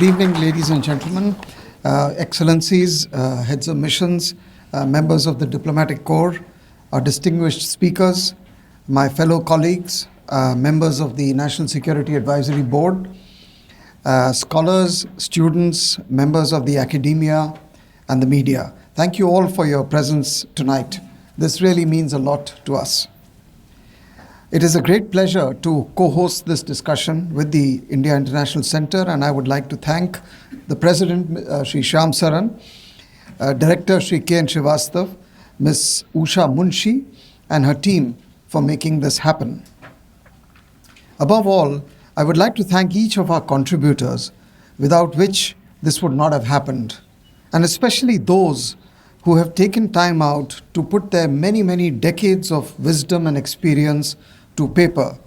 evening, ladies and gentlemen, excellencies, heads of missions, members of the diplomatic corps, our distinguished speakers, my fellow colleagues, members of the National Security Advisory Board, scholars, students, members of the academia and the media. Thank you all for your presence tonight. This really means a lot to us. It is a great pleasure to co-host this discussion with the India International Center, and I would like to thank the President, Shri Shyam Saran, Director Shri K.N. Srivastav, Ms. Usha Munshi, and her team for making this happen. Above all, I would like to thank each of our contributors, without which this would not have happened, and especially those who have taken time out to put their many decades of wisdom and experience to paper,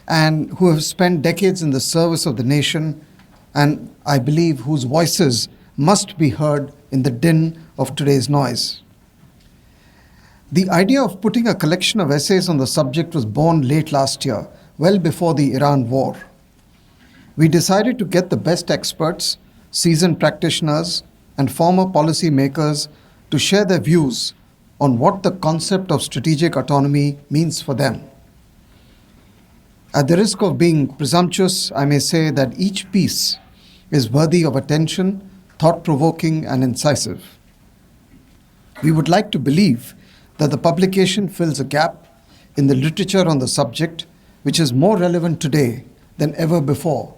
and who have spent decades in the service of the nation, and I believe whose voices must be heard in the din of today's noise. The idea of putting a collection of essays on the subject was born late last year, well before the Iran war. We decided to get the best experts, seasoned practitioners, and former policy makers to share their views on what the concept of strategic autonomy means for them. At the risk of being presumptuous, I may say that each piece is worthy of attention, thought-provoking, and incisive. We would like to believe that the publication fills a gap in the literature on the subject, which is more relevant today than ever before,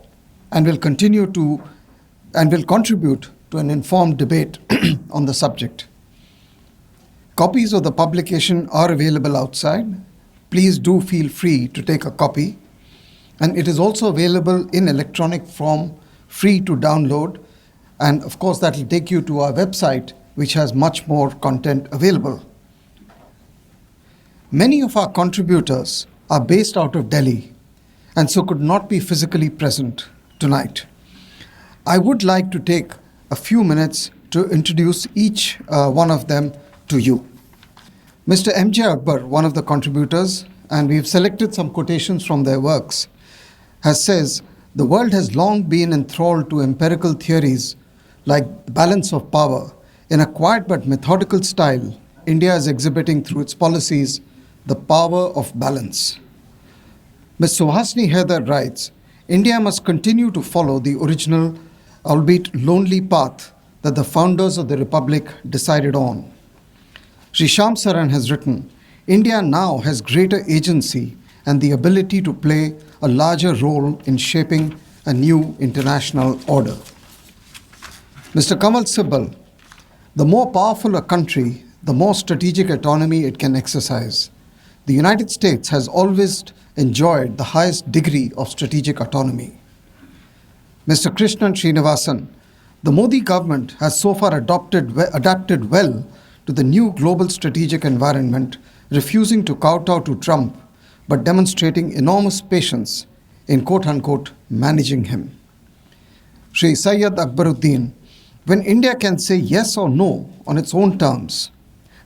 and will contribute to an informed debate on the subject. Copies of the publication are available outside. Please do feel free to take a copy. And it is also available in electronic form, free to download. And of course, that will take you to our website, which has much more content available. Many of our contributors are based out of Delhi, and so could not be physically present tonight. I would like to take a few minutes to introduce each one of them to you. Mr. M.J. Akbar, one of the contributors, and we've selected some quotations from their works, says, "The world has long been enthralled to empirical theories like the balance of power. In a quiet but methodical style, India is exhibiting through its policies the power of balance." Ms. Suhasini Haidar writes, "India must continue to follow the original, albeit lonely path that the founders of the Republic decided on." Shri Shyam Saran has written, "India now has greater agency and the ability to play a larger role in shaping a new international order." Mr. Kamal Sibal, "The more powerful a country, the more strategic autonomy it can exercise. The United States has always enjoyed the highest degree of strategic autonomy." Mr. Krishnan Srinivasan, "The Modi government has so far adapted well to the new global strategic environment, refusing to kowtow to Trump, but demonstrating enormous patience in quote-unquote managing him." Shri Sayyid Akbaruddin, "When India can say yes or no on its own terms,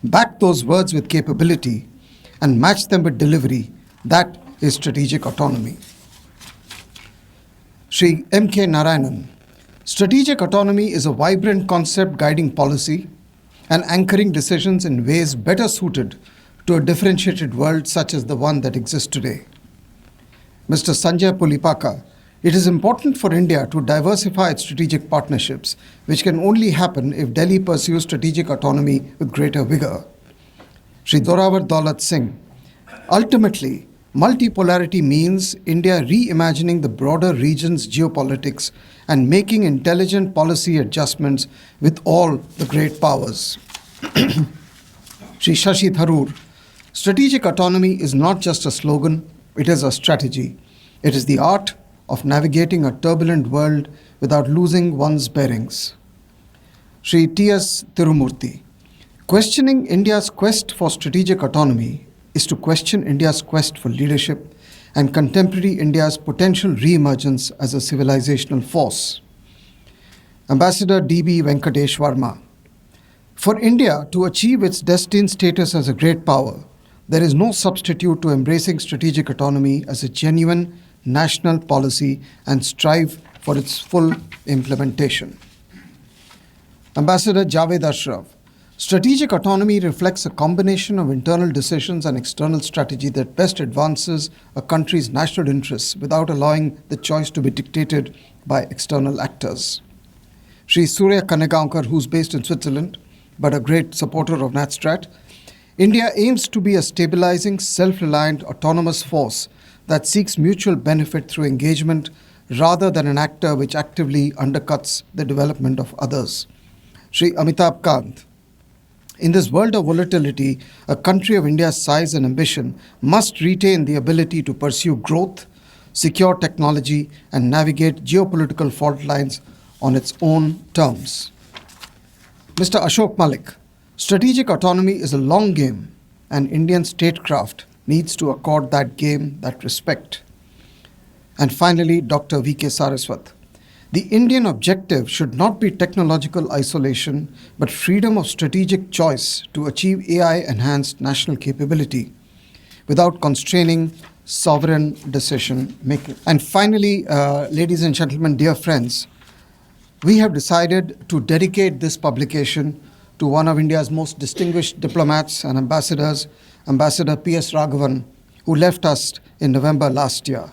back those words with capability, and match them with delivery, that is strategic autonomy." Shri M.K. Narayanan, "Strategic autonomy is a vibrant concept guiding policy and anchoring decisions in ways better suited to a differentiated world such as the one that exists today." Mr. Sanjay Pulipaka, "It is important for India to diversify its strategic partnerships, which can only happen if Delhi pursues strategic autonomy with greater vigor." Shri Zorawar Daulat Singh, "Ultimately, multipolarity means India reimagining the broader region's geopolitics and making intelligent policy adjustments with all the great powers." Shri Shashi Tharoor, "Strategic autonomy is not just a slogan, it is a strategy. It is the art of navigating a turbulent world without losing one's bearings." Shri T.S. Tirumurthy, "Questioning India's quest for strategic autonomy is to question India's quest for leadership and contemporary India's potential re-emergence as a civilizational force." Ambassador D.B. Venkatesh Verma, "For India to achieve its destined status as a great power, there is no substitute to embracing strategic autonomy as a genuine national policy and strive for its full implementation. Ambassador Javed Ashraf. Strategic autonomy reflects a combination of internal decisions and external strategy that best advances a country's national interests without allowing the choice to be dictated by external actors. Shri Surya Kanegaonkar, who's based in Switzerland, but a great supporter of NatStrat. India aims to be a stabilizing, self-reliant, autonomous force that seeks mutual benefit through engagement rather than an actor which actively undercuts the development of others. Shri Amitabh Kant. In this world of volatility, a country of India's size and ambition must retain the ability to pursue growth, secure technology, and navigate geopolitical fault lines on its own terms. Mr. Ashok Malik. Strategic autonomy is a long game, and Indian statecraft needs to accord that game that respect. And finally, Dr. V.K. Saraswat. The Indian objective should not be technological isolation, but freedom of strategic choice to achieve AI-enhanced national capability without constraining sovereign decision making. And finally, ladies and gentlemen, dear friends, we have decided to dedicate this publication to one of India's most distinguished diplomats and ambassadors, Ambassador P.S. Raghavan, who left us in November last year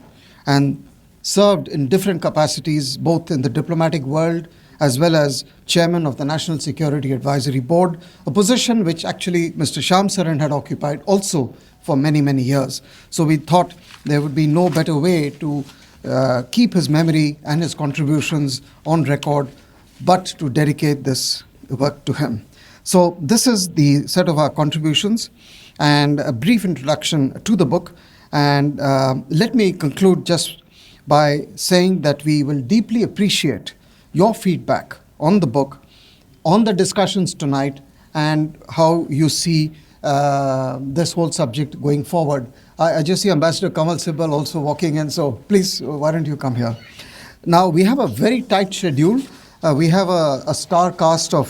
and served in different capacities, both in the diplomatic world as well as chairman of the National Security Advisory Board, a position which actually Mr. Shyam Saran had occupied also for many, many years. So we thought there would be no better way to keep his memory and his contributions on record, but to dedicate this work to him. So this is the set of our contributions and a brief introduction to the book. And let me conclude just by saying that we will deeply appreciate your feedback on the book, on the discussions tonight, and how you see this whole subject going forward. I just see Ambassador Kamal Sibal also walking in, so please, why don't you come here? Now, we have a very tight schedule. We have a star cast of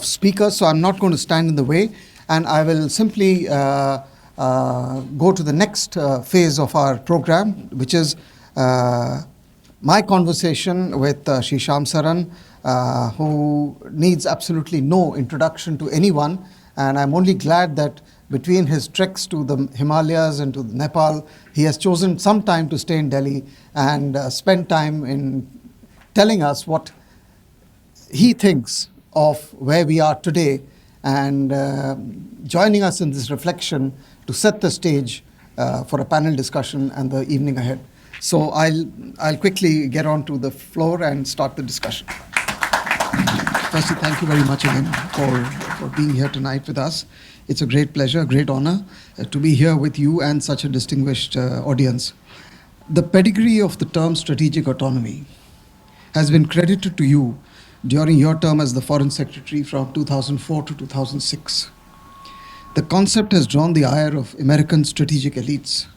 speakers, so I'm not going to stand in the way, and I will simply go to the next phase of our program, which is my conversation with Shri Shyam Saran, who needs absolutely no introduction to anyone. And I'm only glad that between his treks to the Himalayas and to Nepal, he has chosen some time to stay in Delhi and spend time in telling us what he thinks of where we are today and joining us in this reflection to set the stage for a panel discussion and the evening ahead. So I'll quickly get on to the floor and start the discussion. Firstly, thank you very much again for being here tonight with us. It's a great pleasure, a great honor to be here with you and such a distinguished audience. The pedigree of the term strategic autonomy has been credited to you during your term as the Foreign Secretary from 2004 to 2006. The concept has drawn the ire of American strategic elites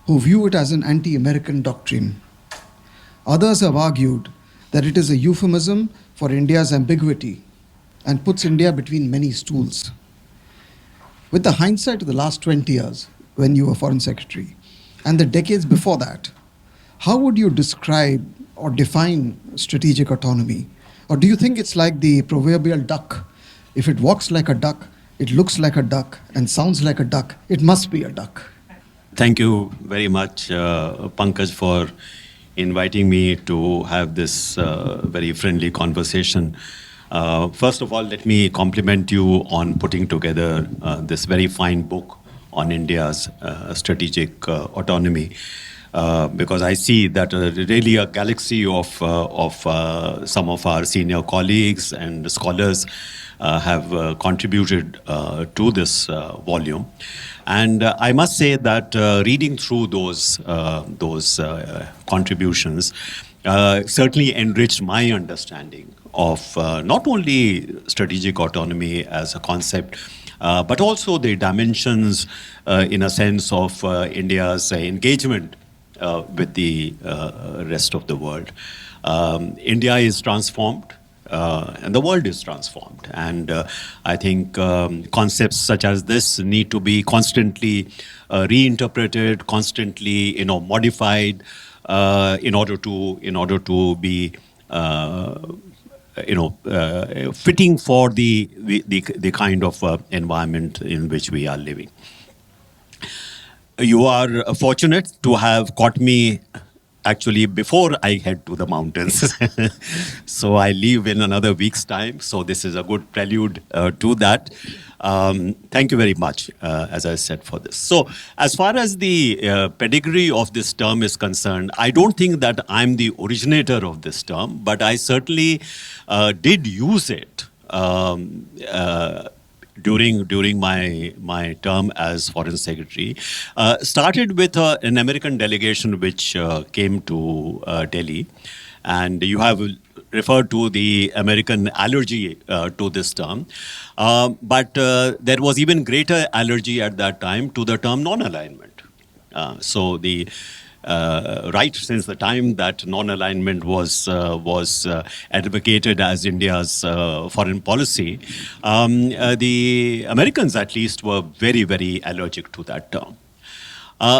who view it as an anti-American doctrine. Others have argued that it is a euphemism for India's ambiguity and puts India between many stools. With the hindsight of the last 20 years, when you were Foreign Secretary, and the decades before that, how would you describe or define strategic autonomy? Or do you think it's like the proverbial duck? If it walks like a duck, it looks like a duck, and sounds like a duck, it must be a duck. Thank you very much, Pankaj, for inviting me to have this very friendly conversation. First of all, let me compliment you on putting together this very fine book on India's strategic autonomy, because I see that really a galaxy of some of our senior colleagues and scholars have contributed to this volume. And I must say that reading through those contributions certainly enriched my understanding of not only strategic autonomy as a concept, but also the dimensions, in a sense, of India's engagement with the rest of the world. India is transformed. And the world is transformed. And I think concepts such as this need to be constantly reinterpreted, constantly modified, in order to be fitting for the kind of environment in which we are living. You are fortunate to have caught me actually before I head to the mountains. So I leave in another week's time. So this is a good prelude to that. Thank you very much, as I said, for this. So as far as the pedigree of this term is concerned, I don't think that I'm the originator of this term, but I certainly did use it during my term as Foreign Secretary. Started with an American delegation which came to Delhi, and you have referred to the American allergy to this term. But there was even greater allergy at that time to the term non-alignment. So the right since the time that non-alignment was advocated as India's foreign policy, the Americans at least were very, very allergic to that term.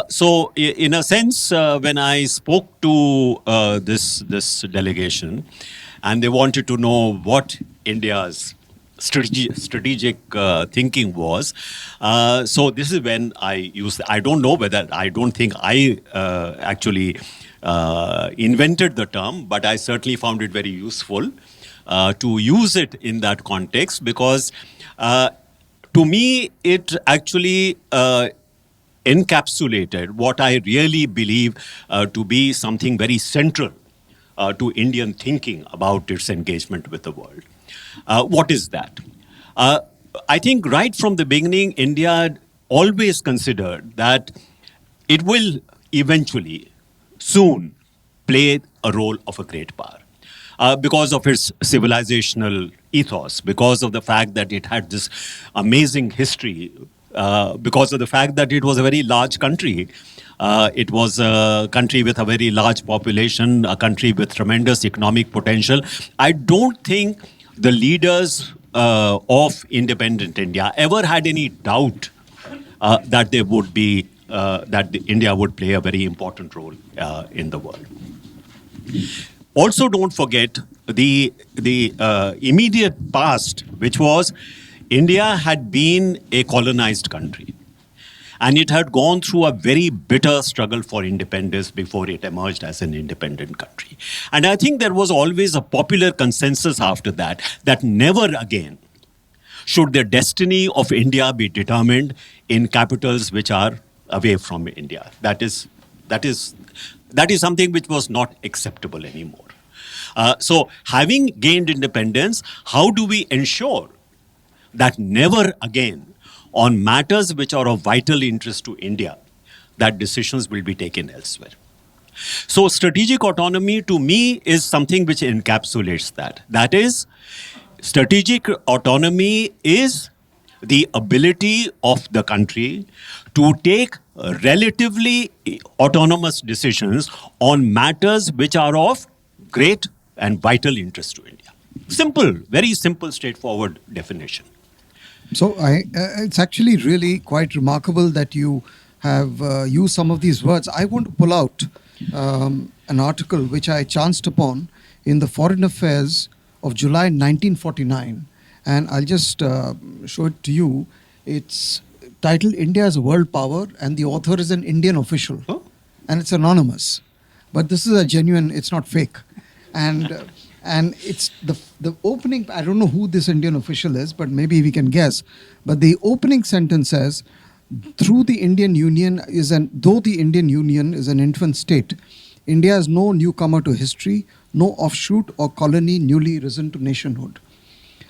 So in a sense, when I spoke to this delegation, and they wanted to know what India's strategic thinking was. So this is when I used, I don't think I actually invented the term, but I certainly found it very useful to use it in that context, because to me, it actually encapsulated what I really believe to be something very central to Indian thinking about its engagement with the world. What is that? I think right from the beginning, India always considered that it will eventually, soon, play a role of a great power. Because of its civilizational ethos, because of the fact that it had this amazing history, because of the fact that it was a very large country. It was a country with a very large population, a country with tremendous economic potential. I don't think the leaders of independent India ever had any doubt that they would be, that India would play a very important role in the world. Also, don't forget the immediate past, which was India had been a colonized country. And it had gone through a very bitter struggle for independence before it emerged as an independent country. And I think there was always a popular consensus after that, that never again should the destiny of India be determined in capitals which are away from India. That is something which was not acceptable anymore. So having gained independence, how do we ensure that never again, on matters which are of vital interest to India, that decisions will be taken elsewhere? So strategic autonomy to me is something which encapsulates that. That is, strategic autonomy is the ability of the country to take relatively autonomous decisions on matters which are of great and vital interest to India. Simple, very simple, straightforward definition. So it's actually really quite remarkable that you have used some of these words. I want to pull out an article which I chanced upon in the Foreign Affairs of July 1949. And I'll just show it to you. It's titled India as a World Power, and the author is an Indian official. Oh. And it's anonymous. But this is a genuine, it's not fake. And it's the opening, I don't know who this Indian official is, but maybe we can guess. But the opening sentence says, though the Indian Union is an infant state, India is no newcomer to history, no offshoot or colony newly risen to nationhood.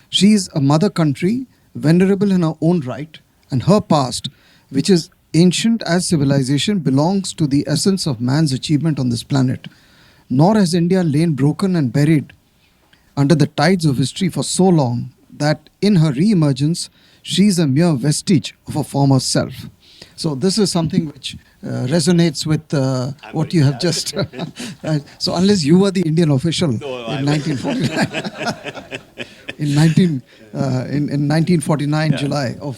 She is a mother country, venerable in her own right, and her past, which is ancient as civilization, belongs to the essence of man's achievement on this planet. Nor has India lain broken and buried under the tides of history for so long that in her re-emergence, she is a mere vestige of a former self. So this is something which resonates with what you have just... so unless you were the Indian official in 1949, in 1949 July of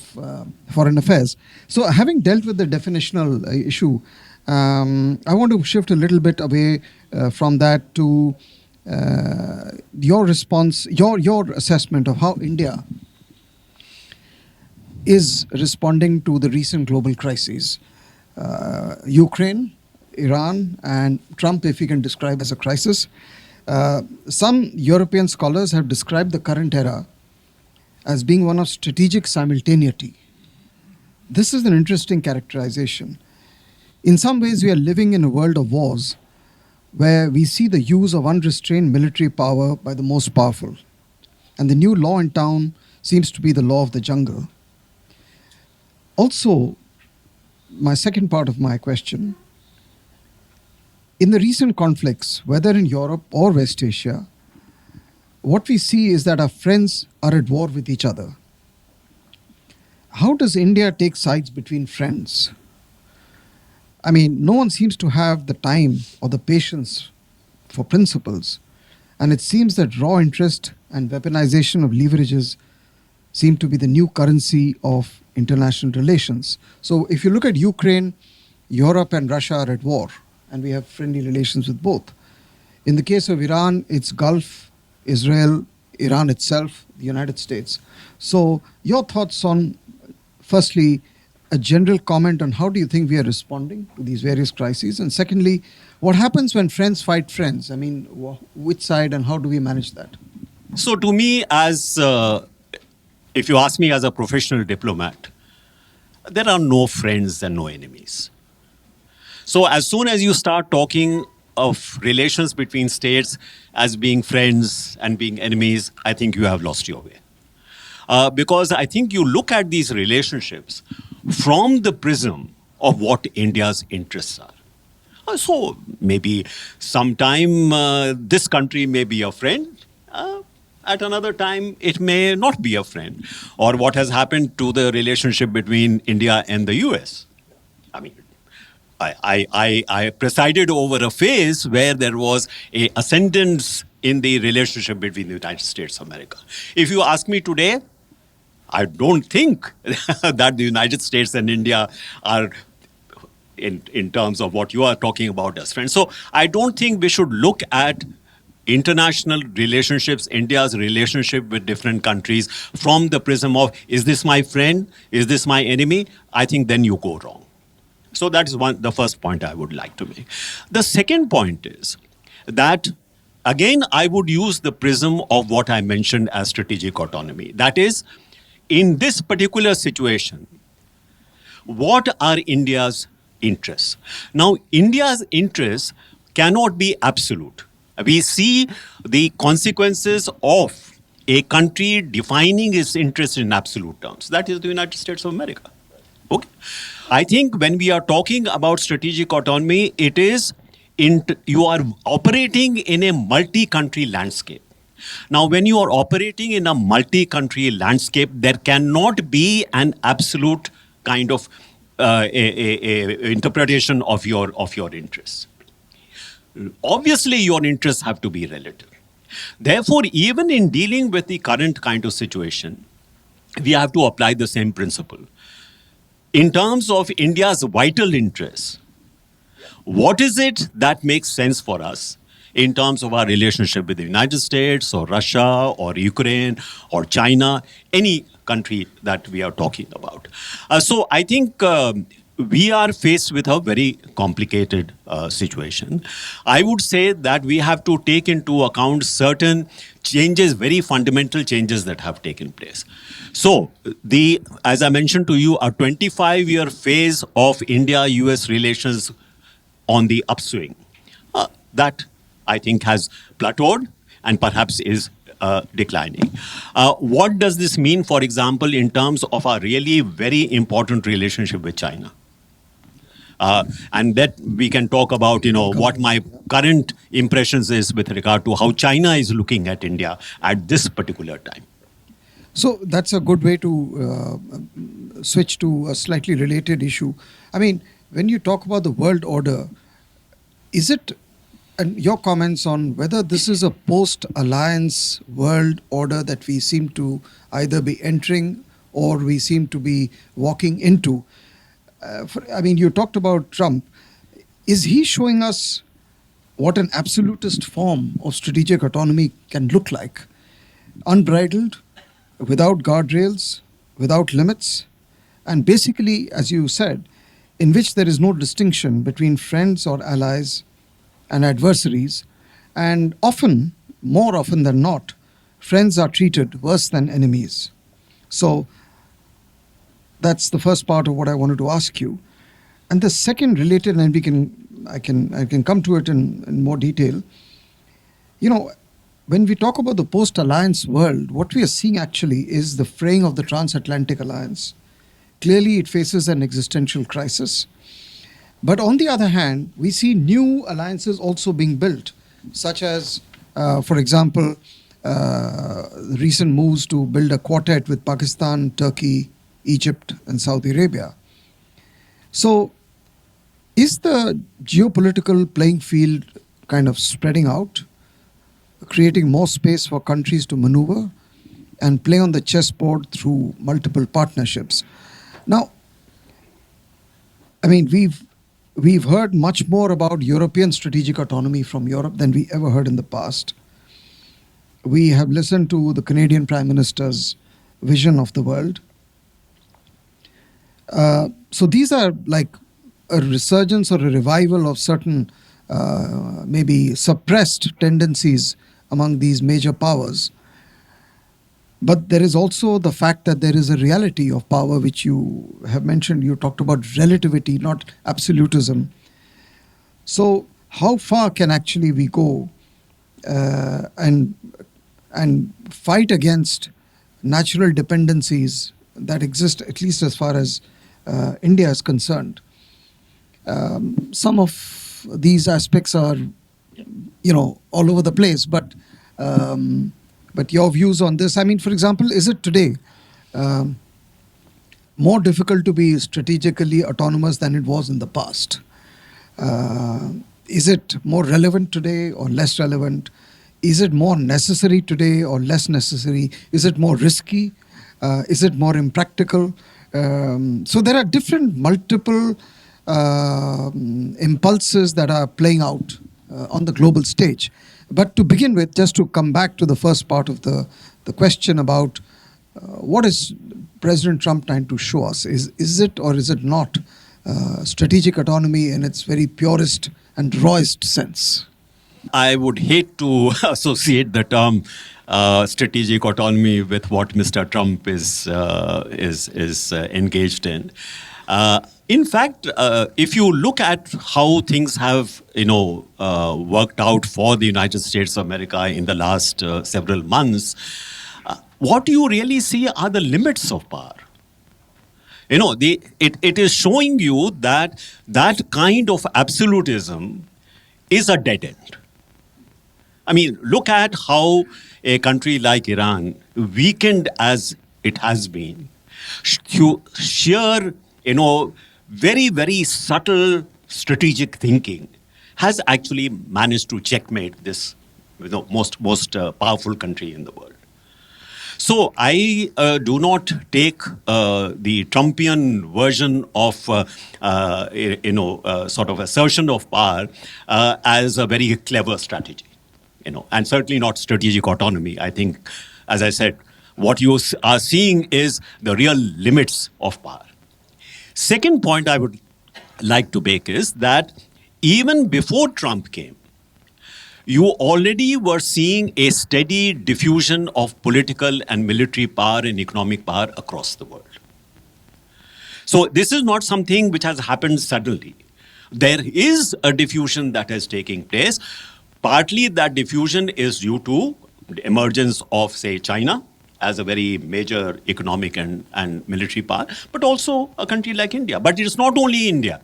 Foreign Affairs. So having dealt with the definitional issue, I want to shift a little bit away from that to your response, your assessment of how India is responding to the recent global crises. Ukraine, Iran, and Trump, if we can describe as a crisis. Some European scholars have described the current era as being one of strategic simultaneity. This is an interesting characterization. In some ways, we are living in a world of wars where we see the use of unrestrained military power by the most powerful. And the new law in town seems to be the law of the jungle. Also, my second part of my question, in the recent conflicts, whether in Europe or West Asia, what we see is that our friends are at war with each other. How does India take sides between friends? I mean, no one seems to have the time or the patience for principles. And it seems that raw interest and weaponization of leverages seem to be the new currency of international relations. So if you look at Ukraine, Europe and Russia are at war, and we have friendly relations with both. In the case of Iran, it's Gulf, Israel, Iran itself, the United States. So your thoughts on, firstly, a general comment on how do you think we are responding to these various crises? And secondly, what happens when friends fight friends? I mean, which side and how do we manage that? So to me, if you ask me as a professional diplomat, there are no friends and no enemies. So as soon as you start talking of relations between states as being friends and being enemies, I think you have lost your way. Because I think you look at these relationships from the prism of what India's interests are. So maybe sometime this country may be a friend. At another time, it may not be a friend. Or what has happened to the relationship between India and the US. I mean, I presided over a phase where there was a ascendance in the relationship between the United States of America. If you ask me today, I don't think that the United States and India are in terms of what you are talking about as friends. So I don't think we should look at international relationships, India's relationship with different countries from the prism of, is this my friend? Is this my enemy? I think then you go wrong. So that is the first point I would like to make. The second point is that, again, I would use the prism of what I mentioned as strategic autonomy. That is, in this particular situation, what are India's interests? Now, India's interests cannot be absolute. We see the consequences of a country defining its interests in absolute terms. That is the United States of America. Okay. I think when we are talking about strategic autonomy, it is you are operating in a multi-country landscape. Now, when you are operating in a multi-country landscape, there cannot be an absolute kind of interpretation of your interests. Obviously, your interests have to be relative. Therefore, even in dealing with the current kind of situation, we have to apply the same principle. In terms of India's vital interests, what is it that makes sense for us in terms of our relationship with the United States or Russia or Ukraine or China, any country that we are talking about? So I think we are faced with a very complicated situation. I would say that we have to take into account certain changes, very fundamental changes that have taken place. So, as I mentioned to you, a 25-year phase of India-US relations on the upswing, that I think has plateaued and perhaps is declining. What does this mean, for example, in terms of our really very important relationship with China? And that we can talk about, what my current impressions is with regard to how China is looking at India at this particular time. So that's a good way to switch to a slightly related issue. I mean, when you talk about the world order, is it, and your comments on whether this is a post-alliance world order that we seem to either be entering or we seem to be walking into? I mean, you talked about Trump. is he showing us what an absolutist form of strategic autonomy can look like? Unbridled, without guardrails, without limits, and basically, as you said, in which there is no distinction between friends or allies and adversaries, and often, more often than not, friends are treated worse than enemies. So that's the first part of what I wanted to ask you. And the second related, and I can come to it in more detail. You know, when we talk about the post-alliance world, what we are seeing actually is the fraying of the transatlantic alliance. Clearly, it faces an existential crisis. But on the other hand, we see new alliances also being built, such as, for example, the recent moves to build a quartet with Pakistan, Turkey, Egypt, and Saudi Arabia. So, is the geopolitical playing field kind of spreading out, creating more space for countries to maneuver and play on the chessboard through multiple partnerships? Now, I mean, we've heard much more about European strategic autonomy from Europe than we ever heard in the past. We have listened to the Canadian Prime Minister's vision of the world. So these are like a resurgence or a revival of certain maybe suppressed tendencies among these major powers. But there is also the fact that there is a reality of power, which you have mentioned. You talked about relativity, not absolutism. So how far can actually we go and fight against natural dependencies that exist, at least as far as India is concerned? Some of these aspects are, all over the place, but your views on this. I mean, for example, is it today more difficult to be strategically autonomous than it was in the past? Is it more relevant today or less relevant? Is it more necessary today or less necessary? Is it more risky? Is it more impractical? So there are different multiple impulses that are playing out on the global stage. But to begin with, just to come back to the first part of the question about what is President Trump trying to show us? Is it or is it not strategic autonomy in its very purest and rawest sense? I would hate to associate the term strategic autonomy with what Mr. Trump is engaged in. In fact, if you look at how things have, worked out for the United States of America in the last several months, what you really see are the limits of power. It is showing you that that kind of absolutism is a dead end. I mean, look at how a country like Iran, weakened as it has been, sheer, very, very subtle strategic thinking has actually managed to checkmate this, most powerful country in the world. So I do not take the Trumpian version of, sort of assertion of power as a very clever strategy, and certainly not strategic autonomy. I think, as I said, what you are seeing is the real limits of power. Second point I would like to make is that even before Trump came, you already were seeing a steady diffusion of political and military power and economic power across the world. So this is not something which has happened suddenly. There is a diffusion that is taking place. Partly that diffusion is due to the emergence of, say, China as a very major economic and military power, but also a country like India. But it's not only India.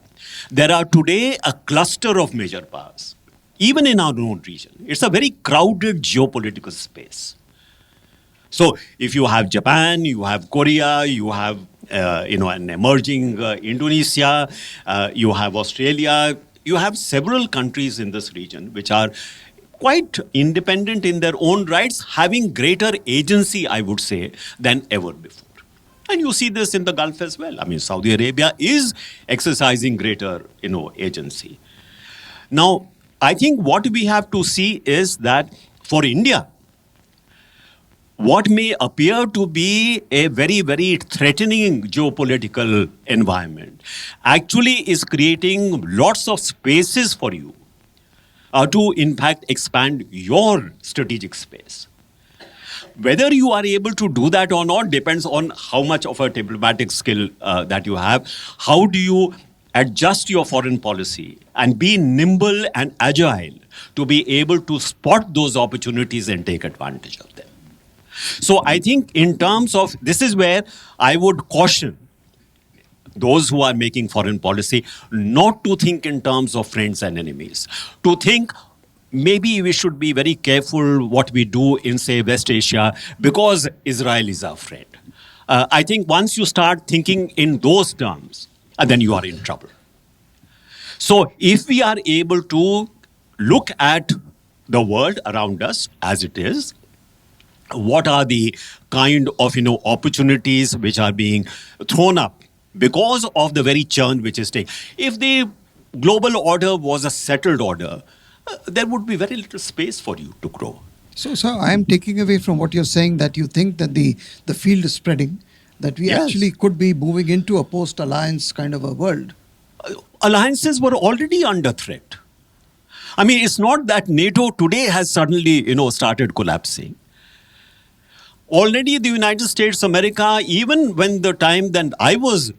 There are today a cluster of major powers, even in our own region. It's a very crowded geopolitical space. So if you have Japan, you have Korea, you have an emerging Indonesia, you have Australia, you have several countries in this region which are quite independent in their own rights, having greater agency, I would say, than ever before. And you see this in the Gulf as well. I mean, Saudi Arabia is exercising greater, agency. Now, I think what we have to see is that for India, what may appear to be a very, very threatening geopolitical environment actually is creating lots of spaces for you to, in fact, expand your strategic space. Whether you are able to do that or not depends on how much of a diplomatic skill that you have. How do you adjust your foreign policy and be nimble and agile to be able to spot those opportunities and take advantage of them? So I think in terms of, this is where I would caution those who are making foreign policy not to think in terms of friends and enemies, to think maybe we should be very careful what we do in, say, West Asia because Israel is our friend. I think once you start thinking in those terms, then you are in trouble. So if we are able to look at the world around us as it is, what are the kind of opportunities which are being thrown up because of the very churn which is taking. If the global order was a settled order, there would be very little space for you to grow. So I am taking away from what you're saying that you think that the field is spreading, that we actually could be moving into a post-alliance kind of a world. Alliances were already under threat. I mean, it's not that NATO today has suddenly, started collapsing. Already the United States of America, even when the time that I was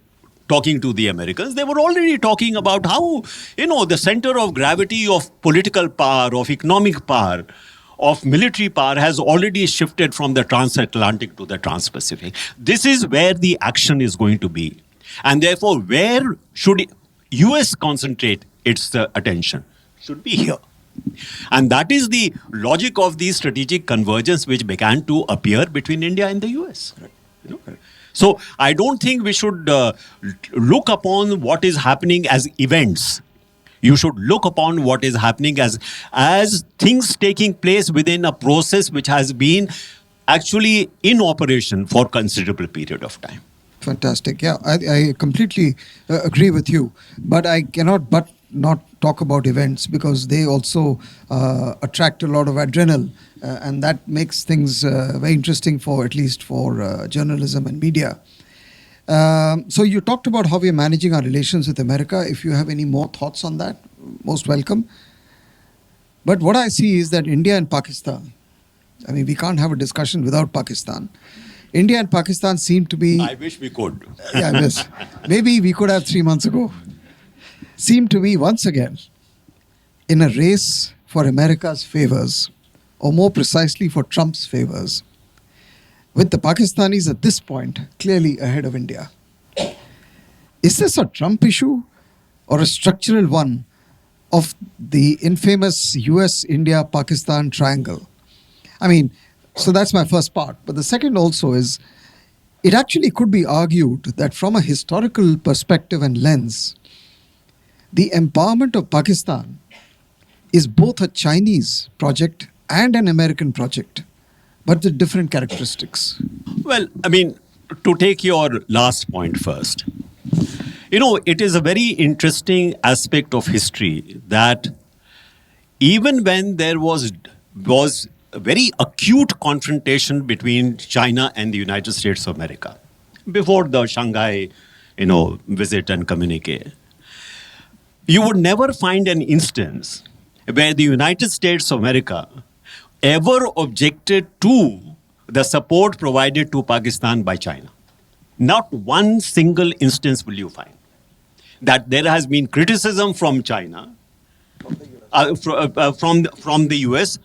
talking to the Americans, they were already talking about how, the center of gravity of political power, of economic power, of military power has already shifted from the transatlantic to the trans-Pacific. This is where the action is going to be. And therefore, where should US concentrate its attention? Should be here. And that is the logic of the strategic convergence which began to appear between India and the US. So I don't think we should look upon what is happening as events. You should look upon what is happening as things taking place within a process which has been actually in operation for a considerable period of time. Fantastic. Yeah, I completely agree with you. But I cannot but not talk about events because they also attract a lot of adrenaline and that makes things very interesting for at least for journalism and media. So you talked about how we are managing our relations with America. If you have any more thoughts on that, most welcome. But what I see is that India and Pakistan, I mean, we can't have a discussion without Pakistan. India and Pakistan seem to be... I wish we could. Yeah, yes. Maybe we could have 3 months ago. Seem to be once again in a race for America's favors, or more precisely for Trump's favors, with the Pakistanis at this point clearly ahead of India. Is this a Trump issue or a structural one of the infamous US-India-Pakistan triangle? I mean, so that's my first part. But the second also is, it actually could be argued that from a historical perspective and lens, the empowerment of Pakistan is both a Chinese project and an American project, but with different characteristics. Well, I mean, to take your last point first, it is a very interesting aspect of history that even when there was a very acute confrontation between China and the United States of America, before the Shanghai, visit and communique, you would never find an instance where the United States of America ever objected to the support provided to Pakistan by China. Not one single instance will you find that there has been criticism from China, from the US,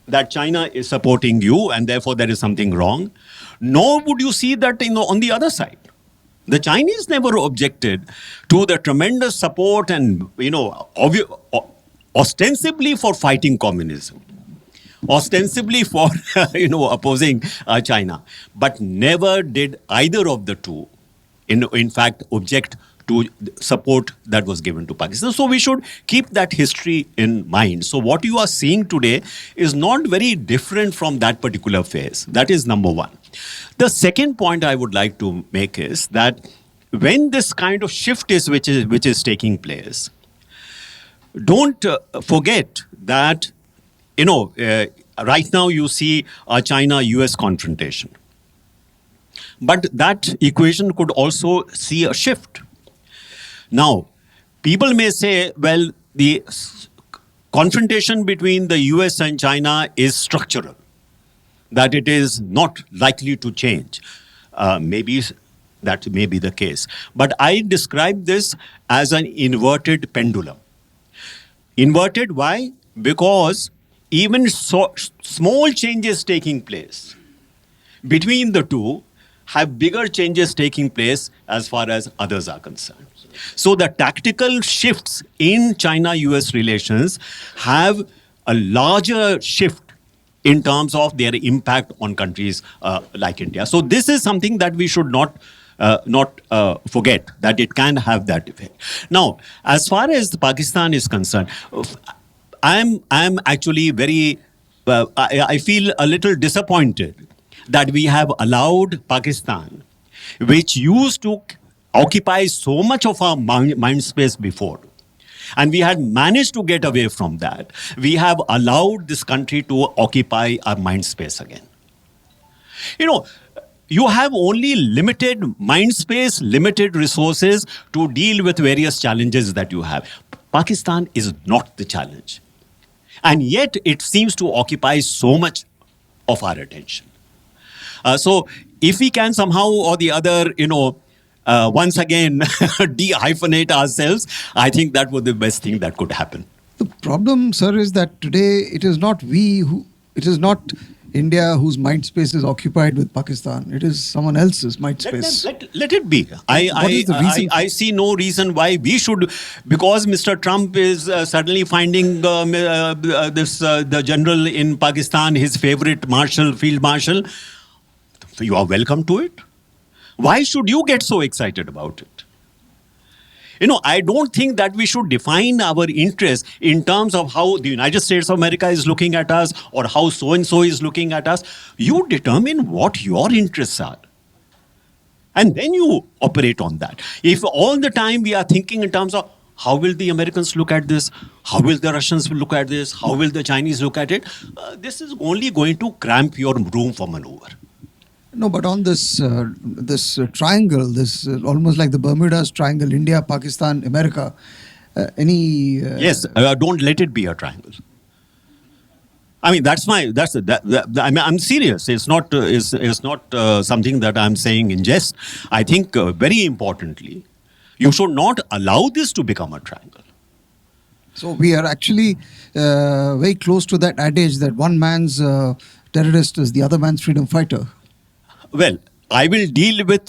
that China is supporting you and therefore there is something wrong. Nor would you see that on the other side. The Chinese never objected to the tremendous support and, ostensibly for fighting communism, ostensibly for, opposing China, but never did either of the two, in fact, object to support that was given to Pakistan. So we should keep that history in mind. So what you are seeing today is not very different from that particular phase. That is number one. The second point I would like to make is that when this kind of shift which is taking place, don't forget that, right now you see a China-US confrontation. But that equation could also see a shift. Now, people may say, well, the confrontation between the US and China is structural, that it is not likely to change. Maybe that may be the case. But I describe this as an inverted pendulum. Inverted, why? Because even small changes taking place between the two have bigger changes taking place as far as others are concerned. So the tactical shifts in China-US relations have a larger shift in terms of their impact on countries like India. So this is something that we should not forget, that it can have that effect. Now, as far as Pakistan is concerned, I'm actually very, I feel a little disappointed that we have allowed Pakistan, which used to occupy so much of our mind space before, and we had managed to get away from that. We have allowed this country to occupy our mind space again. You have only limited mind space, limited resources to deal with various challenges that you have. Pakistan is not the challenge. And yet it seems to occupy so much of our attention. So if we can somehow or the other, once again de-hyphenate ourselves, I think that would be the best thing that could happen. The problem, sir, is that today it is not India whose mind space is occupied with Pakistan. It is someone else's mind space. Let it be. I see no reason why we should, because Mr. Trump is suddenly finding the general in Pakistan his favorite field marshal. You are welcome to it. Why should you get so excited about it? I don't think that we should define our interests in terms of how the United States of America is looking at us or how so-and-so is looking at us. You determine what your interests are. And then you operate on that. If all the time we are thinking in terms of how will the Americans look at this, how will the Russians look at this, how will the Chinese look at it, this is only going to cramp your room for maneuver. No, but on this triangle, this almost like the Bermuda's Triangle, India, Pakistan, America, Yes, don't let it be a triangle. I mean, I'm serious. It's not something that I'm saying in jest. I think very importantly, you should not allow this to become a triangle. So we are actually very close to that adage that one man's terrorist is the other man's freedom fighter. Well, I will deal with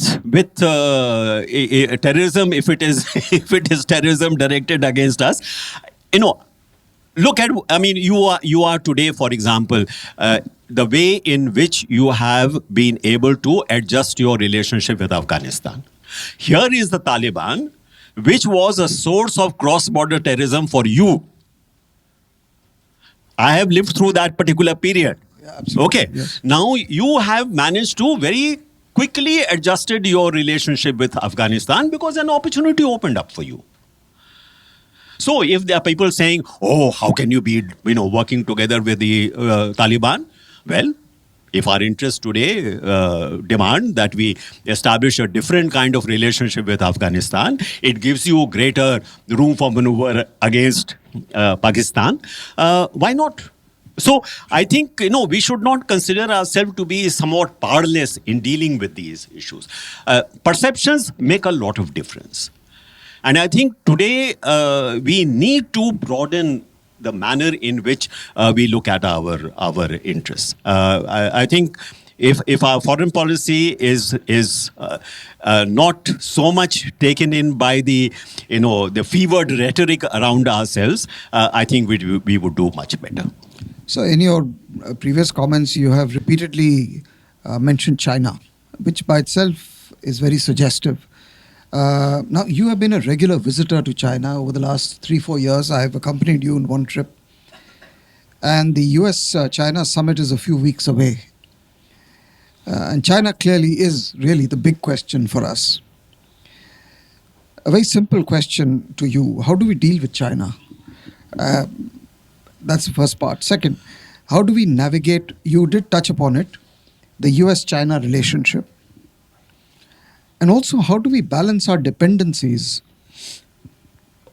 terrorism if it is terrorism directed against us. Look at, you are today, for example, the way in which you have been able to adjust your relationship with Afghanistan. Here is the Taliban, which was a source of cross-border terrorism for you. I have lived through that particular period. Yeah, absolutely. Okay. Yes. Now you have managed to very quickly adjusted your relationship with Afghanistan because an opportunity opened up for you. So if there are people saying, oh, how can you be working together with the Taliban? Well, if our interests today demand that we establish a different kind of relationship with Afghanistan, it gives you greater room for maneuver against Pakistan. Why not? So I think, we should not consider ourselves to be somewhat powerless in dealing with these issues. Perceptions make a lot of difference. And I think today we need to broaden the manner in which we look at our interests. I think if our foreign policy is not so much taken in by the fevered rhetoric around ourselves, I think we would do much better. So in your previous comments, you have repeatedly mentioned China, which by itself is very suggestive. Now, you have been a regular visitor to China over the last 3-4 years. I have accompanied you on one trip. And the US-China summit is a few weeks away. And China clearly is really the big question for us. A very simple question to you. How do we deal with China? That's the first part. Second, how do we navigate, you did touch upon it, the US-China relationship? And also, how do we balance our dependencies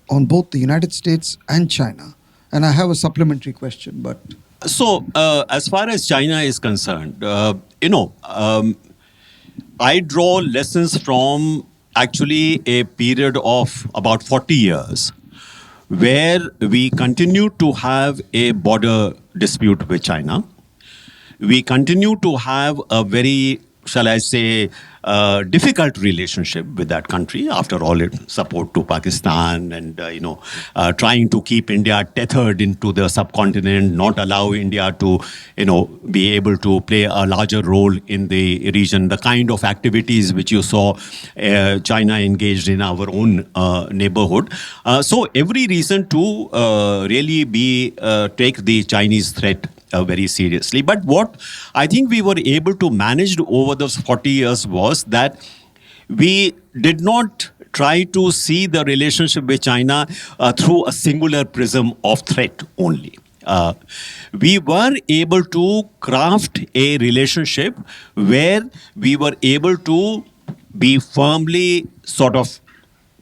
on both the United States and China? And I have a supplementary question, but... So, as far as China is concerned, I draw lessons from actually a period of about 40 years where we continue to have a border dispute with China. We continue to have a very, shall I say, difficult relationship with that country. After all, its support to Pakistan and, trying to keep India tethered into the subcontinent, not allow India to, be able to play a larger role in the region. The kind of activities which you saw China engaged in our own neighborhood. So every reason to really take the Chinese threat very seriously. But what I think we were able to manage over those 40 years was that we did not try to see the relationship with China through a singular prism of threat only. We were able to craft a relationship where we were able to be firmly sort of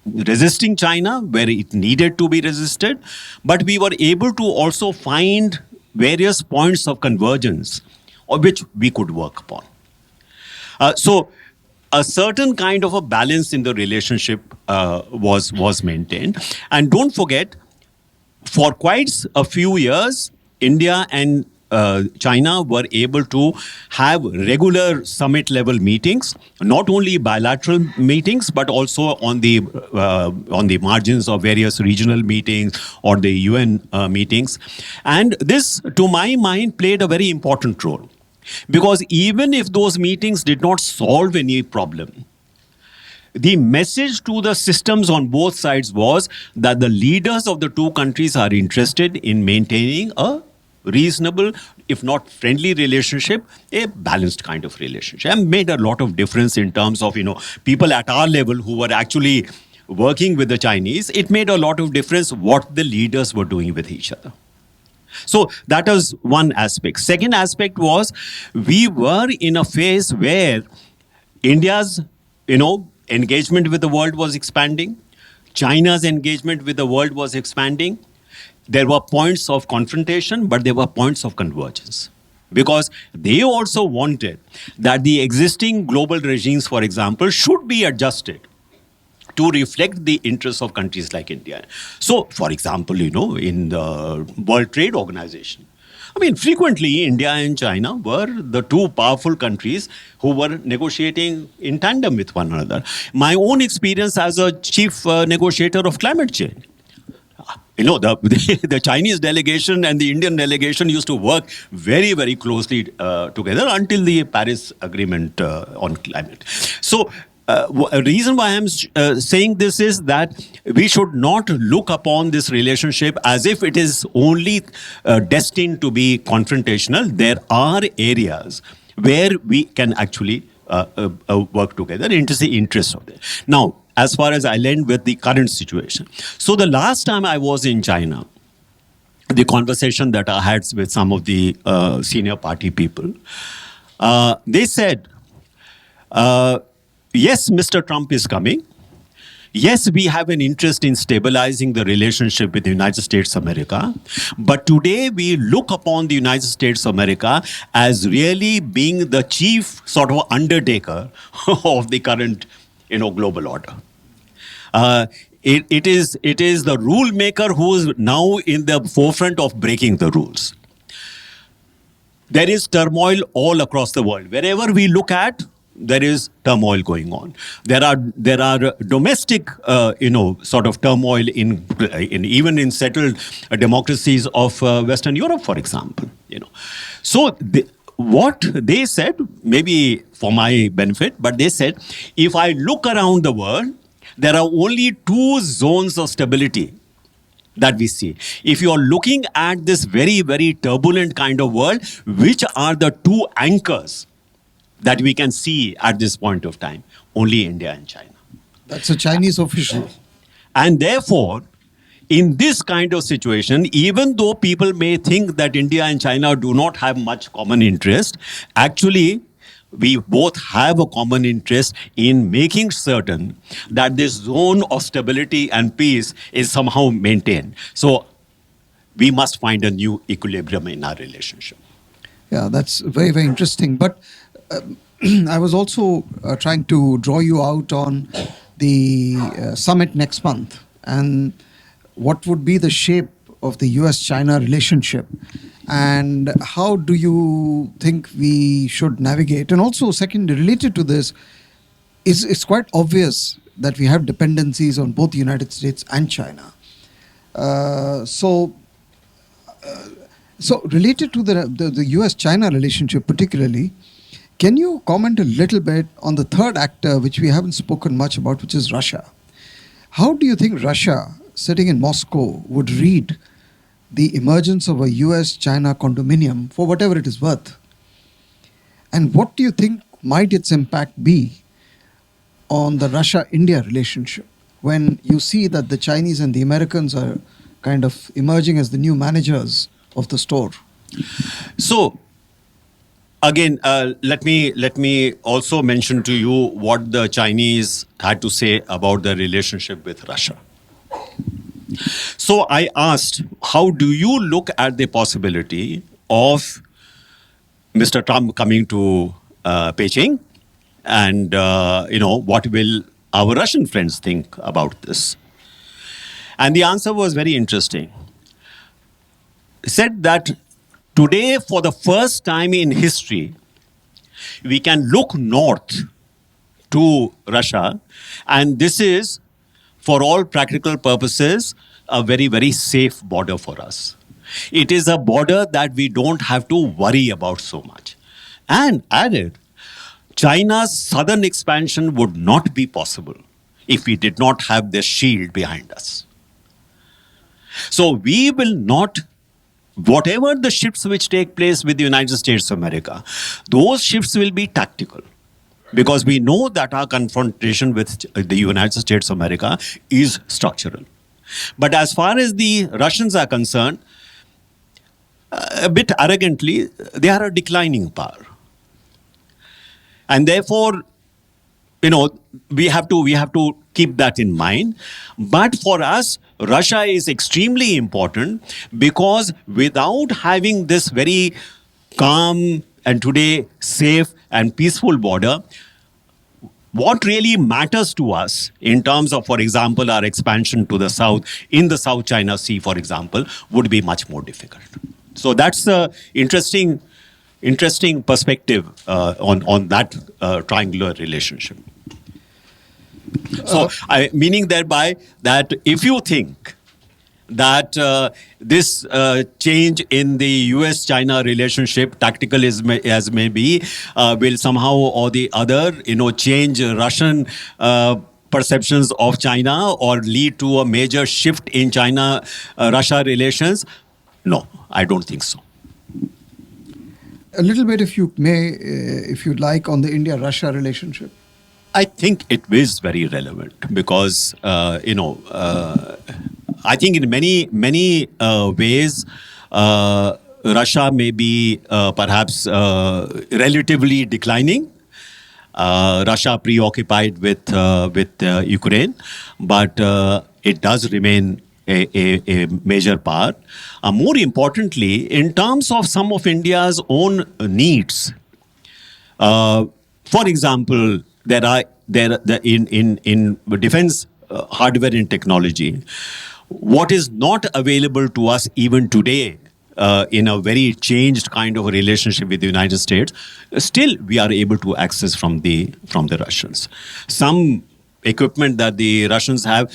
resisting China where it needed to be resisted, but we were able to also find various points of convergence on which we could work upon. So a certain kind of a balance in the relationship was maintained. And don't forget, for quite a few years, India and China were able to have regular summit level meetings, not only bilateral meetings, but also on the margins of various regional meetings or the UN meetings. And this, to my mind, played a very important role. Because even if those meetings did not solve any problem, the message to the systems on both sides was that the leaders of the two countries are interested in maintaining a reasonable, if not friendly relationship, a balanced kind of relationship. And made a lot of difference in terms of, people at our level who were actually working with the Chinese. It made a lot of difference what the leaders were doing with each other. So that was one aspect. Second aspect was we were in a phase where India's, engagement with the world was expanding. China's engagement with the world was expanding. There were points of confrontation, but there were points of convergence. Because they also wanted that the existing global regimes, for example, should be adjusted to reflect the interests of countries like India. So, for example, in the World Trade Organization, frequently India and China were the two powerful countries who were negotiating in tandem with one another. My own experience as a chief negotiator of climate change, the Chinese delegation and the Indian delegation used to work very, very closely together until the Paris Agreement on climate. So, a reason why I'm saying this is that we should not look upon this relationship as if it is only destined to be confrontational. There are areas where we can actually work together into the interest of it. Now, as far as I land with the current situation. So the last time I was in China, the conversation that I had with some of the senior party people, they said, yes, Mr. Trump is coming. Yes, we have an interest in stabilizing the relationship with the United States of America. But today we look upon the United States of America as really being the chief sort of undertaker of the current, global order. It is the rule maker who is now in the forefront of breaking the rules. There is turmoil all across the world. Wherever we look at, there is turmoil going on. There are domestic, sort of turmoil in even in settled democracies of Western Europe, for example. So what they said, maybe for my benefit, but they said, if I look around the world, there are only two zones of stability that we see. If you are looking at this very, very turbulent kind of world, which are the two anchors that we can see at this point of time? Only India and China. That's a Chinese official. And therefore, in this kind of situation, even though people may think that India and China do not have much common interest, actually, we both have a common interest in making certain that this zone of stability and peace is somehow maintained. So we must find a new equilibrium in our relationship. Yeah, that's very, very interesting. But I was also trying to draw you out on the summit next month and what would be the shape of the US-China relationship and how do you think we should navigate? And also, second, related to this, it's quite obvious that we have dependencies on both the United States and China. So related to the US-China relationship particularly, can you comment a little bit on the third actor, which we haven't spoken much about, which is Russia? How do you think Russia, sitting in Moscow, would read the emergence of a US-China condominium for whatever it is worth? And what do you think might its impact be on the Russia-India relationship when you see that the Chinese and the Americans are kind of emerging as the new managers of the store? So, again, let me also mention to you what the Chinese had to say about the relationship with Russia. So I asked, how do you look at the possibility of Mr. Trump coming to Beijing, and what will our Russian friends think about this? And the answer was very interesting. Said that today, for the first time in history, we can look north to Russia, and this is, for all practical purposes, a very, very safe border for us. It is a border that we don't have to worry about so much. And added, China's southern expansion would not be possible if we did not have this shield behind us. So we will not, whatever the shifts which take place with the United States of America, those shifts will be tactical. Because we know that our confrontation with the United States of America is structural. But as far as the Russians are concerned, a bit arrogantly, they are a declining power. And therefore, we have to keep that in mind. But for us, Russia is extremely important because without having this very calm and today safe and peaceful border, what really matters to us in terms of, for example, our expansion to the south, in the South China Sea, for example, would be much more difficult. So that's an interesting perspective on that triangular relationship. So, meaning thereby that if you think that this change in the US-China relationship, tactical as may be, will somehow or the other, change Russian perceptions of China or lead to a major shift in China-Russia relations, no, I don't think so. A little bit, if you may, if you'd like, on the India-Russia relationship. I think it is very relevant because, I think in many ways, Russia may be perhaps relatively declining. Russia preoccupied with Ukraine, but it does remain a major power. More importantly, in terms of some of India's own needs, for example, in defense hardware and technology, what is not available to us even today in a very changed kind of a relationship with the United States, still we are able to access from the Russians. Some equipment that the Russians have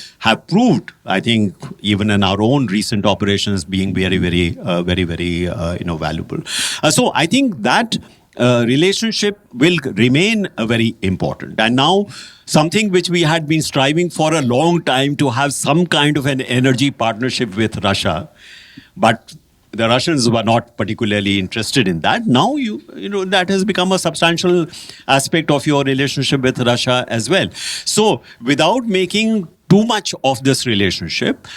proved, I think, even in our own recent operations, being very, very, valuable. So I think that relationship will remain very important. And now, something which we had been striving for a long time to have some kind of an energy partnership with Russia, but the Russians were not particularly interested in that. Now, that has become a substantial aspect of your relationship with Russia as well. So, without making too much of this relationship.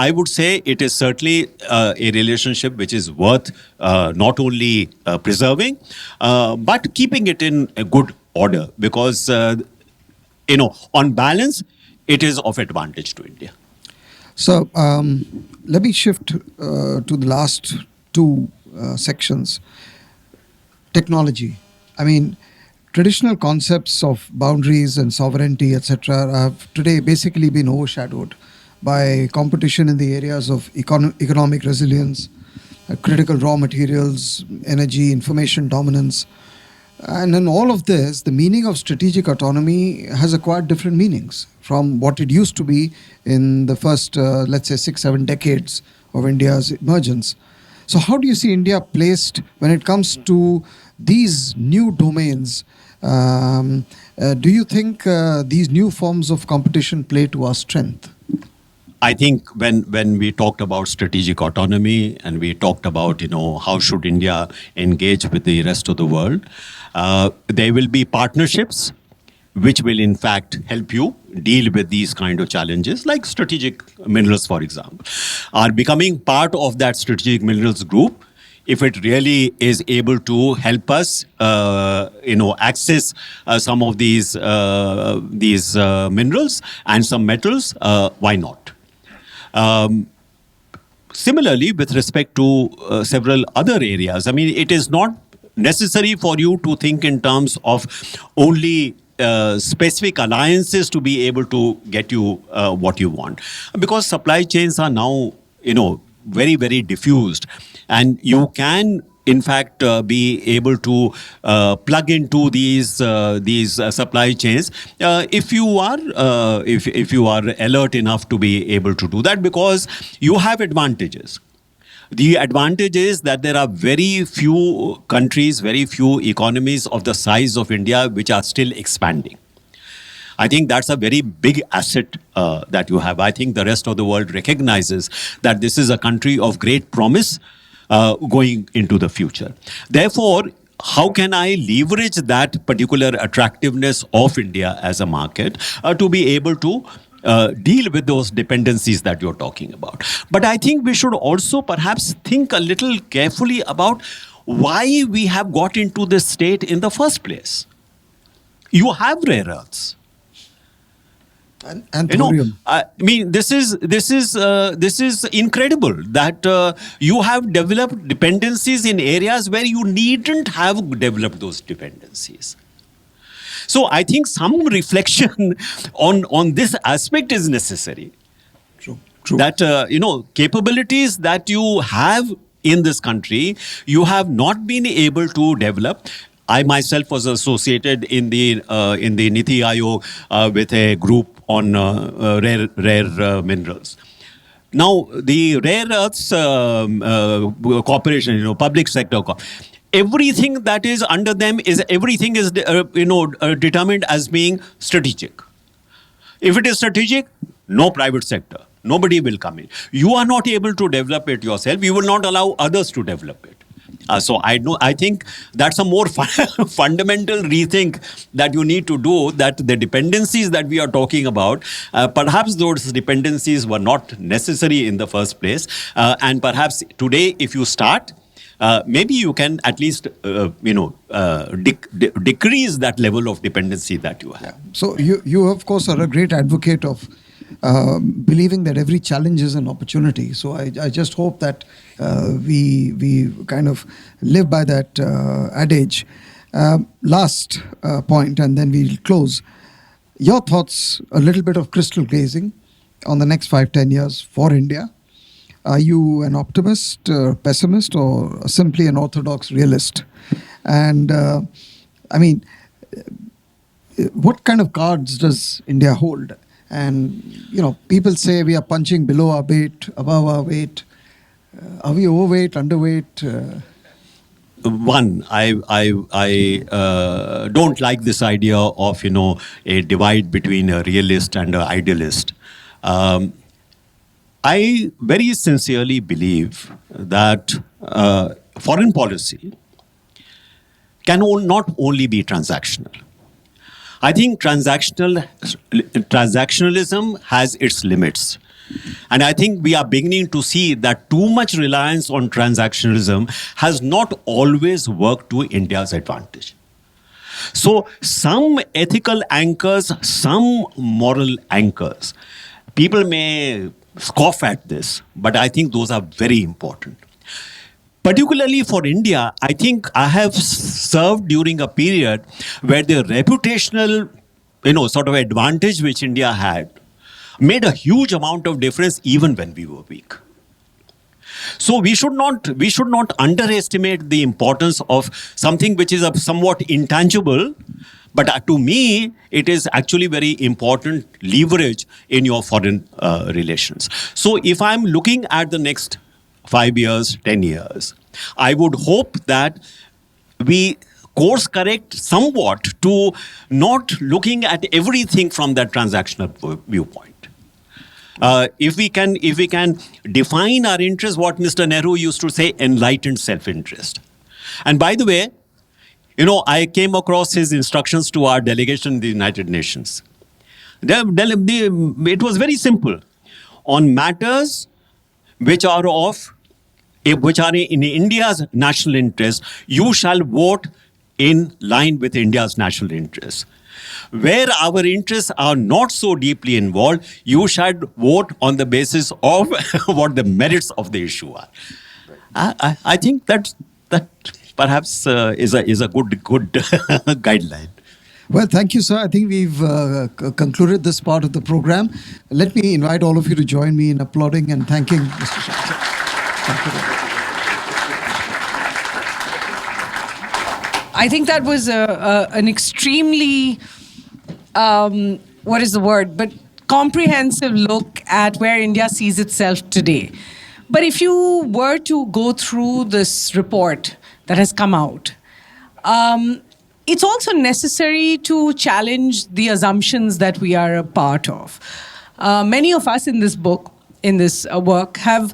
I would say it is certainly a relationship which is worth not only preserving, but keeping it in a good order, because, on balance, it is of advantage to India. So let me shift to the last two sections. Technology. I mean, traditional concepts of boundaries and sovereignty, etc., have today basically been overshadowed by competition in the areas of economic resilience, critical raw materials, energy, information dominance. And in all of this, the meaning of strategic autonomy has acquired different meanings from what it used to be in the first, let's say, 6-7 decades of India's emergence. So how do you see India placed when it comes to these new domains? Do you think these new forms of competition play to our strength? I think when we talked about strategic autonomy and we talked about, how should India engage with the rest of the world, there will be partnerships which will in fact help you deal with these kind of challenges, like strategic minerals, for example, are becoming part of that strategic minerals group. If it really is able to help us, access some of these minerals and some metals, why not? Similarly, with respect to several other areas, I mean, it is not necessary for you to think in terms of only specific alliances to be able to get you what you want, because supply chains are now, very, very diffused, and you can in fact be able to plug into these supply chains if you are alert enough to be able to do that, because you have advantages. The advantage is that there are very few countries, very few economies of the size of India which are still expanding. I think that's a very big asset that you have. I think the rest of the world recognizes that this is a country of great promise going into the future. Therefore, how can I leverage that particular attractiveness of India as a market to be able to deal with those dependencies that you're talking about? But I think we should also perhaps think a little carefully about why we have got into this state in the first place. You have rare earths. And thorium. I mean, this is incredible that you have developed dependencies in areas where you needn't have developed those dependencies. So I think some reflection on this aspect is necessary. True. That capabilities that you have in this country, you have not been able to develop. I myself was associated in the Niti Aayog with a group on rare minerals. Now, the rare earths corporation, public sector, everything that is under them is determined as being strategic. If it is strategic, no private sector, nobody will come in. You are not able to develop it yourself. You will not allow others to develop it. So I think that's a more fundamental rethink that you need to do, that the dependencies that we are talking about, perhaps those dependencies were not necessary in the first place. And perhaps today, if you start, maybe you can at least, decrease that level of dependency that you have. Yeah. So you of course are a great advocate of believing that every challenge is an opportunity. So I just hope that we kind of live by that adage. Last point, and then we'll close. Your thoughts, a little bit of crystal gazing on the next 5-10 years for India. Are you an optimist, pessimist, or simply an orthodox realist? And what kind of cards does India hold? And, people say we are punching below our weight, above our weight. Are we overweight, underweight? One, I don't like this idea of, a divide between a realist and an idealist. I very sincerely believe that foreign policy can not only be transactional. I think transactionalism has its limits. And I think we are beginning to see that too much reliance on transactionalism has not always worked to India's advantage. So some ethical anchors, some moral anchors, people may scoff at this, but I think those are very important. Particularly for India, I think I have served during a period where the reputational, sort of advantage which India had made a huge amount of difference even when we were weak. So we should not underestimate the importance of something which is a somewhat intangible, but to me, it is actually very important leverage in your foreign relations. So if I'm looking at the next 5 years, 10 years, I would hope that we course correct somewhat to not looking at everything from that transactional viewpoint. If we can define our interest, what Mr. Nehru used to say, enlightened self-interest. And by the way, I came across his instructions to our delegation in the United Nations. It was very simple. On matters which are in India's national interest, you shall vote in line with India's national interests. Where our interests are not so deeply involved, you should vote on the basis of what the merits of the issue are. I think that perhaps is a good guideline. Well, thank you, sir. I think we've concluded this part of the program. Let me invite all of you to join me in applauding and thanking Mr. Shah. Thank you. I think that was an extremely, but comprehensive look at where India sees itself today. But if you were to go through this report that has come out, it's also necessary to challenge the assumptions that we are a part of. Many of us in this book, in this work, have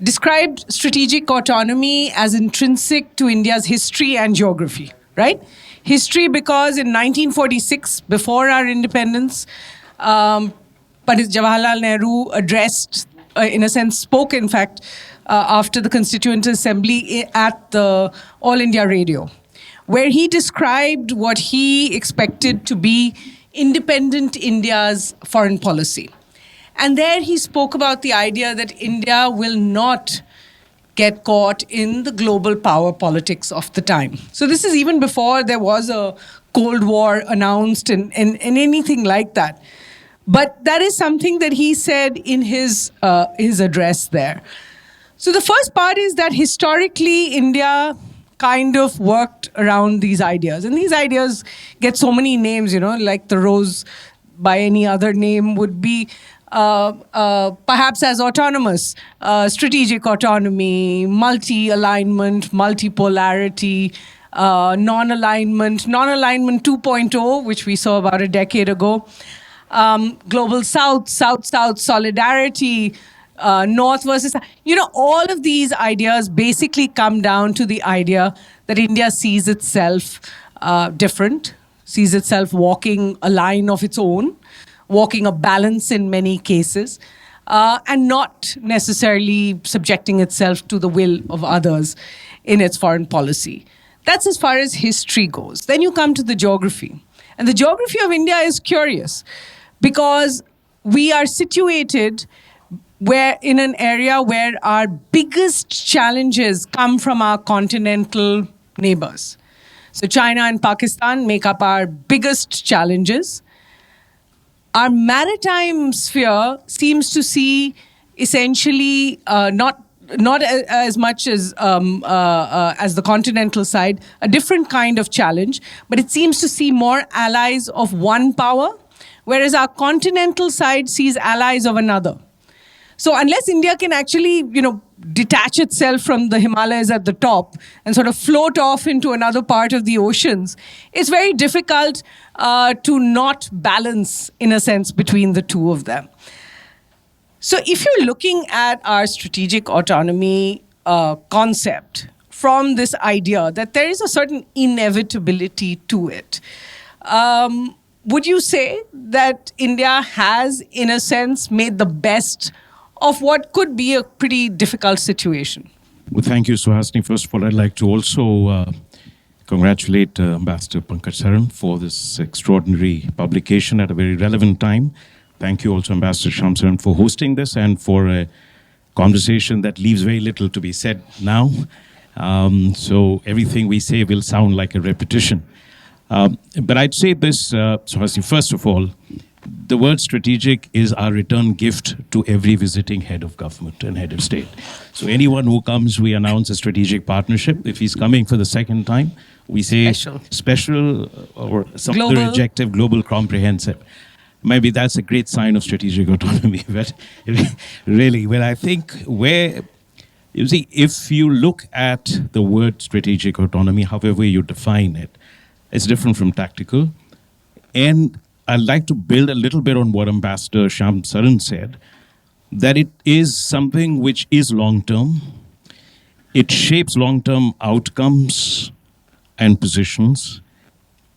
described strategic autonomy as intrinsic to India's history and geography, right? History because in 1946, before our independence, Pandit Jawaharlal Nehru addressed, spoke in fact, after the Constituent Assembly at the All India Radio, where he described what he expected to be independent India's foreign policy. And there he spoke about the idea that India will not get caught in the global power politics of the time. So this is even before there was a Cold War announced and anything like that. But that is something that he said in his address there. So the first part is that historically India kind of worked around these ideas. And these ideas get so many names, like the rose by any other name would be perhaps as autonomous, strategic autonomy, multi-alignment, multipolarity, non-alignment 2.0, which we saw about a decade ago, global south, south-south solidarity, north versus, all of these ideas basically come down to the idea that India sees itself different, sees itself walking a line of its own, walking a balance in many cases, and not necessarily subjecting itself to the will of others in its foreign policy. That's as far as history goes. Then you come to the geography. And the geography of India is curious because we are situated in an area where our biggest challenges come from our continental neighbors. So China and Pakistan make up our biggest challenges. Our maritime sphere seems to see essentially not as much as the continental side, a different kind of challenge, but it seems to see more allies of one power, whereas our continental side sees allies of another. So unless India can actually, detach itself from the Himalayas at the top and sort of float off into another part of the oceans, it's very difficult to not balance, in a sense, between the two of them. So if you're looking at our strategic autonomy concept from this idea that there is a certain inevitability to it, would you say that India has, in a sense, made the best of what could be a pretty difficult situation? Well, thank you, Suhasini. First of all, I'd like to also congratulate Ambassador Pankaj Saran for this extraordinary publication at a very relevant time. Thank you also, Ambassador Sham Saran, for hosting this and for a conversation that leaves very little to be said now. So everything we say will sound like a repetition. But I'd say this, Suhasini, first of all, the word strategic is our return gift to every visiting head of government and head of state. So anyone who comes, we announce a strategic partnership. If he's coming for the second time, we say special or some other adjective, global, comprehensive. Maybe that's a great sign of strategic autonomy. But really, well, I think where, you see, if you look at the word strategic autonomy, however you define it, it's different from tactical. And I'd like to build a little bit on what Ambassador Sham Saran said, that it is something which is long-term. It shapes long-term outcomes and positions,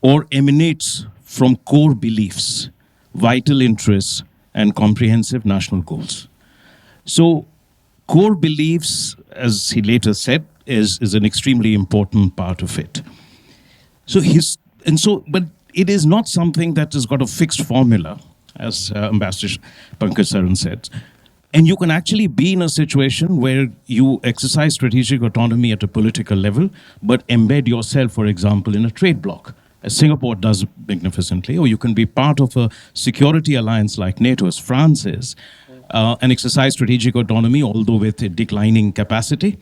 or emanates from core beliefs, vital interests, and comprehensive national goals. So core beliefs, as he later said, is an extremely important part of it. But it is not something that has got a fixed formula, as Ambassador Pankaj Saran said. And you can actually be in a situation where you exercise strategic autonomy at a political level, but embed yourself, for example, in a trade bloc, as Singapore does magnificently, or you can be part of a security alliance like NATO, as France is, and exercise strategic autonomy, although with a declining capacity.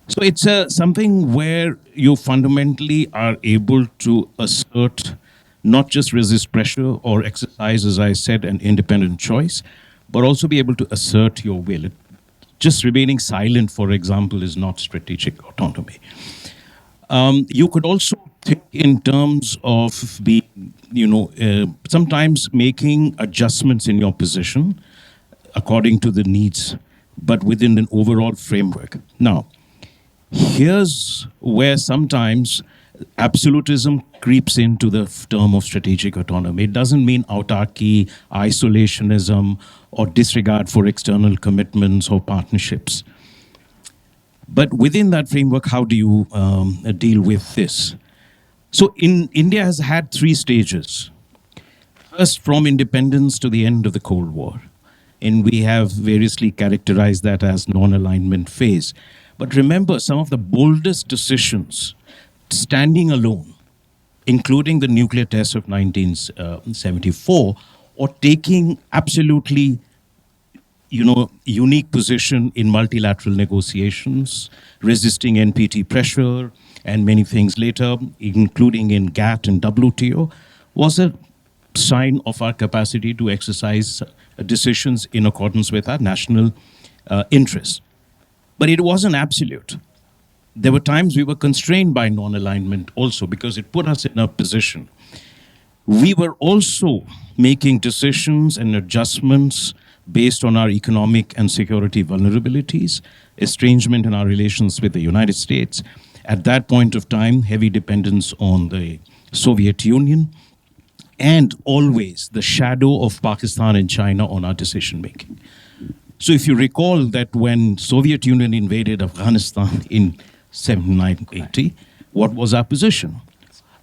So it's something where you fundamentally are able to assert, not just resist pressure or exercise, as I said, an independent choice, but also be able to assert your will. Just remaining silent, for example, is not strategic autonomy. You could also think in terms of being, sometimes making adjustments in your position according to the needs, but within an overall framework. Now, here's where sometimes absolutism creeps into the term of strategic autonomy. It doesn't mean autarky, isolationism, or disregard for external commitments or partnerships. But within that framework, how do you deal with this? So India has had 3 stages. First, from independence to the end of the Cold War. And we have variously characterized that as non-alignment phase. But remember, some of the boldest decisions, standing alone, including the nuclear test of 1974, or taking absolutely, unique position in multilateral negotiations, resisting NPT pressure, and many things later, including in GATT and WTO, was a sign of our capacity to exercise decisions in accordance with our national interests. But it wasn't absolute. There were times we were constrained by non-alignment also because it put us in a position. We were also making decisions and adjustments based on our economic and security vulnerabilities, estrangement in our relations with the United States. At that point of time, heavy dependence on the Soviet Union, and always the shadow of Pakistan and China on our decision-making. So if you recall that when Soviet Union invaded Afghanistan in 1979-80, what was our position?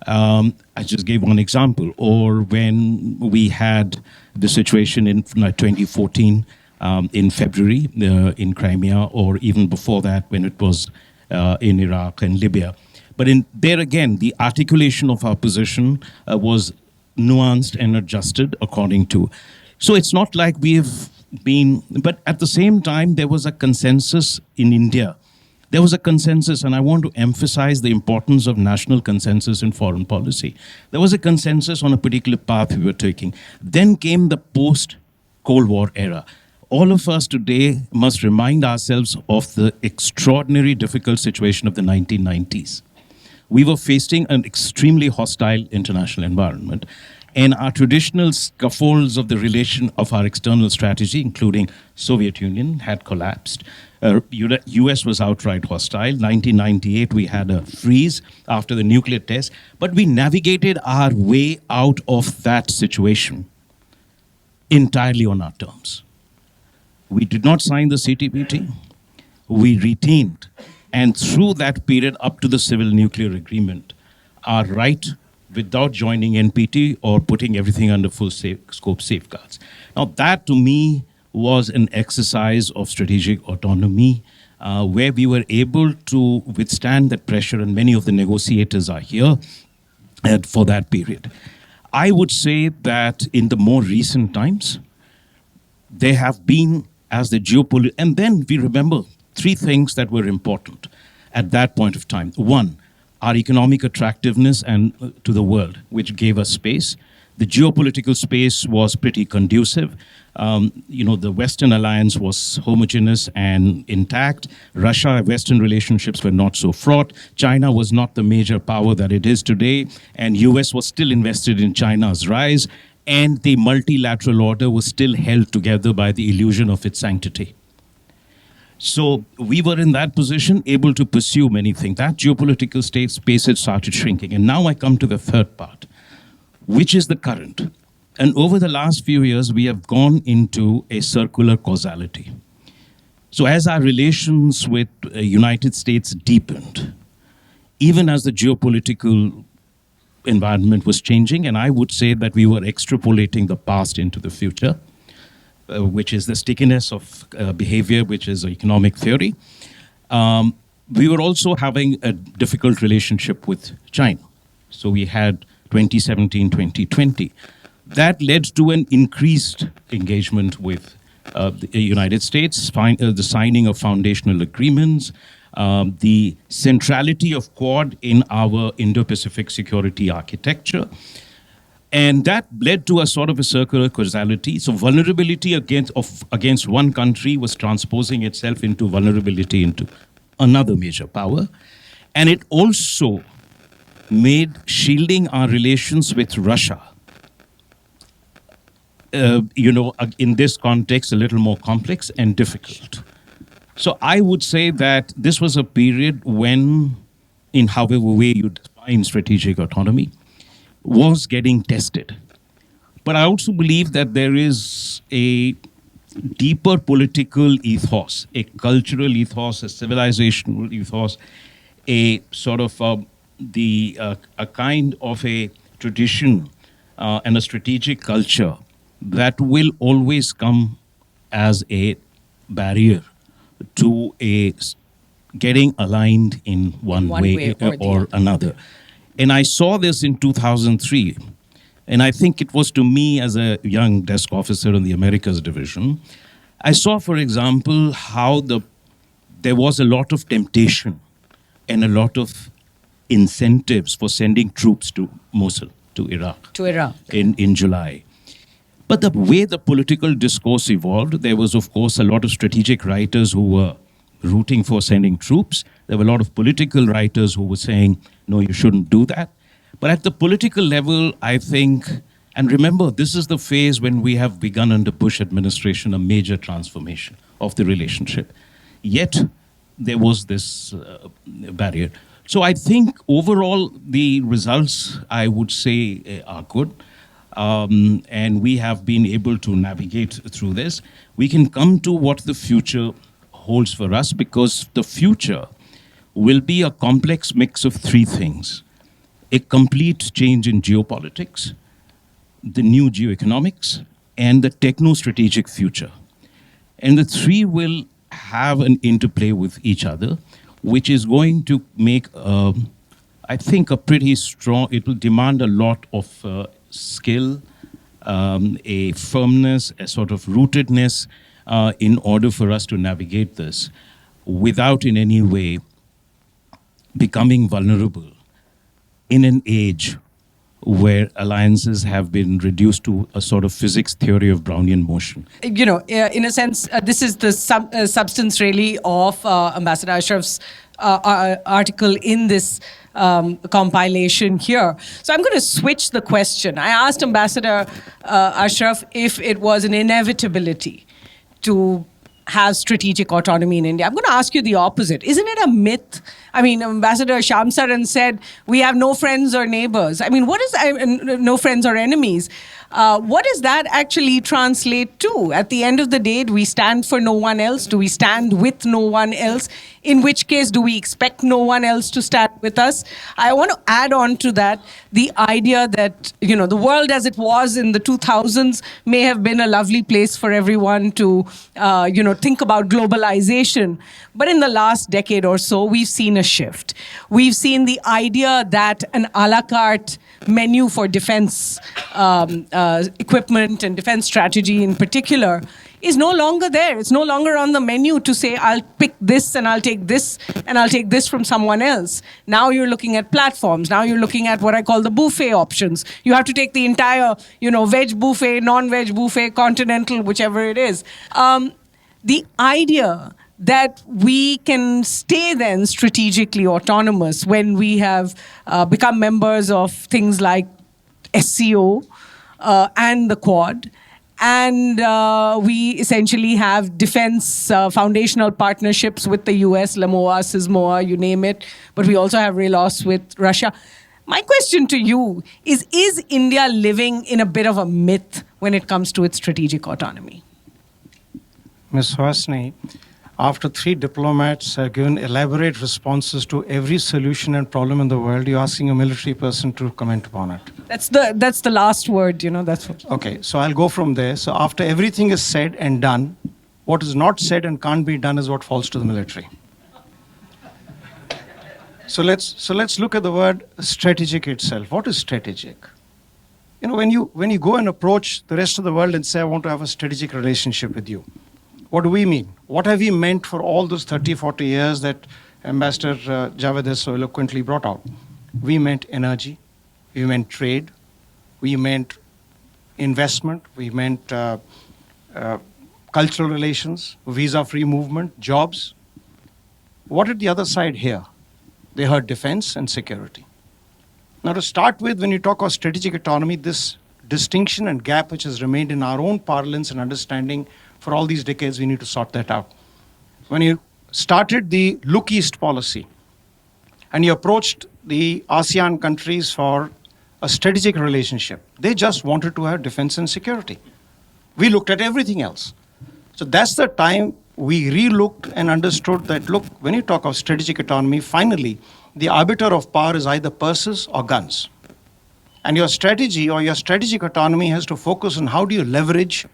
I just gave one example. Or when we had the situation in 2014 in February in Crimea, or even before that when it was in Iraq and Libya. But there again, the articulation of our position was nuanced and adjusted according to. So it's not like we've been, but at the same time, there was a consensus in India. There was a consensus, and I want to emphasize the importance of national consensus in foreign policy. There was a consensus on a particular path we were taking. Then came the post-Cold War era. All of us today must remind ourselves of the extraordinary difficult situation of the 1990s. We were facing an extremely hostile international environment, and our traditional scaffolds of the relation of our external strategy, including Soviet Union, had collapsed. US was outright hostile. 1998, we had a freeze after the nuclear test, but we navigated our way out of that situation entirely on our terms. We did not sign the CTBT. We retained, and through that period up to the civil nuclear agreement, our right without joining NPT or putting everything under full scope safeguards. Now that to me was an exercise of strategic autonomy where we were able to withstand that pressure, and many of the negotiators are here for that period. I would say that in the more recent times, there have been, as the geopolitical, and then we remember three things that were important at that point of time. One, our economic attractiveness and to the world, which gave us space. The geopolitical space was pretty conducive. The Western alliance was homogeneous and intact. Russia-Western relationships were not so fraught. China was not the major power that it is today, and US was still invested in China's rise, and the multilateral order was still held together by the illusion of its sanctity. So we were in that position, able to pursue many things. That geopolitical space had started shrinking. And now I come to the third part, which is the current. And over the last few years, we have gone into a circular causality. So as our relations with the United States deepened, even as the geopolitical environment was changing, and I would say that we were extrapolating the past into the future, which is the stickiness of behavior, which is economic theory. We were also having a difficult relationship with China. So we had 2017, 2020. That led to an increased engagement with the United States, the signing of foundational agreements, the centrality of Quad in our Indo-Pacific security architecture. And that led to a sort of a circular causality. So vulnerability against one country was transposing itself into vulnerability into another major power. And it also made shielding our relations with Russia, in this context, a little more complex and difficult. So I would say that this was a period when, in however way you define strategic autonomy, was getting tested. But I also believe that there is a deeper political ethos, a cultural ethos, a civilizational ethos, a sort of a kind of a tradition and a strategic culture that will always come as a barrier to a getting aligned in one way or another. And I saw this in 2003. And I think it was to me as a young desk officer in the Americas division. I saw, for example, how there was a lot of temptation and a lot of incentives for sending troops to Mosul, to Iraq. In July. But the way the political discourse evolved, there was, of course, a lot of strategic writers who were rooting for sending troops. There were a lot of political writers who were saying, no, you shouldn't do that. But at the political level, I think, and remember, this is the phase when we have begun under Bush administration a major transformation of the relationship. Yet, there was this barrier. So I think overall, the results, I would say, are good. And we have been able to navigate through this. We can come to what the future holds for us, because the future will be a complex mix of three things: a complete change in geopolitics, the new geoeconomics, and the techno-strategic future. And the three will have an interplay with each other, which is going to make, I think, a pretty strong, it will demand a lot of skill, a firmness, a sort of rootedness in order for us to navigate this without in any way becoming vulnerable in an age where alliances have been reduced to a sort of physics theory of Brownian motion. In a sense, this is the substance really of Ambassador Ashraf's article in this compilation here. So I'm going to switch the question. I asked Ambassador Ashraf if it was an inevitability to have strategic autonomy in India. I'm going to ask you the opposite. Isn't it a myth? I mean, Ambassador Shamsaran said, we have no friends or neighbors. I mean, what is no friends or enemies? What does that actually translate to? At the end of the day, do we stand for no one else? Do we stand with no one else? In which case, do we expect no one else to stand with us? I want to add on to that the idea that, the world as it was in the 2000s may have been a lovely place for everyone to, think about globalization. But in the last decade or so, we've seen a shift. We've seen the idea that an a la carte menu for defense equipment and defense strategy in particular is no longer there. It's no longer on the menu to say, I'll pick this and I'll take this and I'll take this from someone else. Now you're looking at platforms. Now you're looking at what I call the buffet options. You have to take the entire, veg buffet, non-veg buffet, continental, whichever it is. The idea that we can stay then strategically autonomous when we have become members of things like SCO and the Quad, and we essentially have defense foundational partnerships with the US, LAMOA, SISMOA, you name it, but we also have RELOS with Russia. My question to you is India living in a bit of a myth when it comes to its strategic autonomy? Ms. Hasni, after 3 diplomats have given elaborate responses to every solution and problem in the world, you're asking a military person to comment upon it. That's the last word, that's what. Okay, so I'll go from there. So after everything is said and done, what is not said and can't be done is what falls to the military. So let's look at the word strategic itself. What is strategic? When you go and approach the rest of the world and say, I want to have a strategic relationship with you, what do we mean? What have we meant for all those 30, 40 years that Ambassador Javed has so eloquently brought out? We meant energy, we meant trade, we meant investment, we meant cultural relations, visa-free movement, jobs. What did the other side hear? They heard defense and security. Now to start with, when you talk of strategic autonomy, this distinction and gap which has remained in our own parlance and understanding for all these decades, we need to sort that out. When you started the Look East policy and you approached the ASEAN countries for a strategic relationship, they just wanted to have defense and security. We looked at everything else. So that's the time we re-looked and understood that, look, when you talk of strategic autonomy, finally, the arbiter of power is either purses or guns. And your strategy or your strategic autonomy has to focus on how do you leverage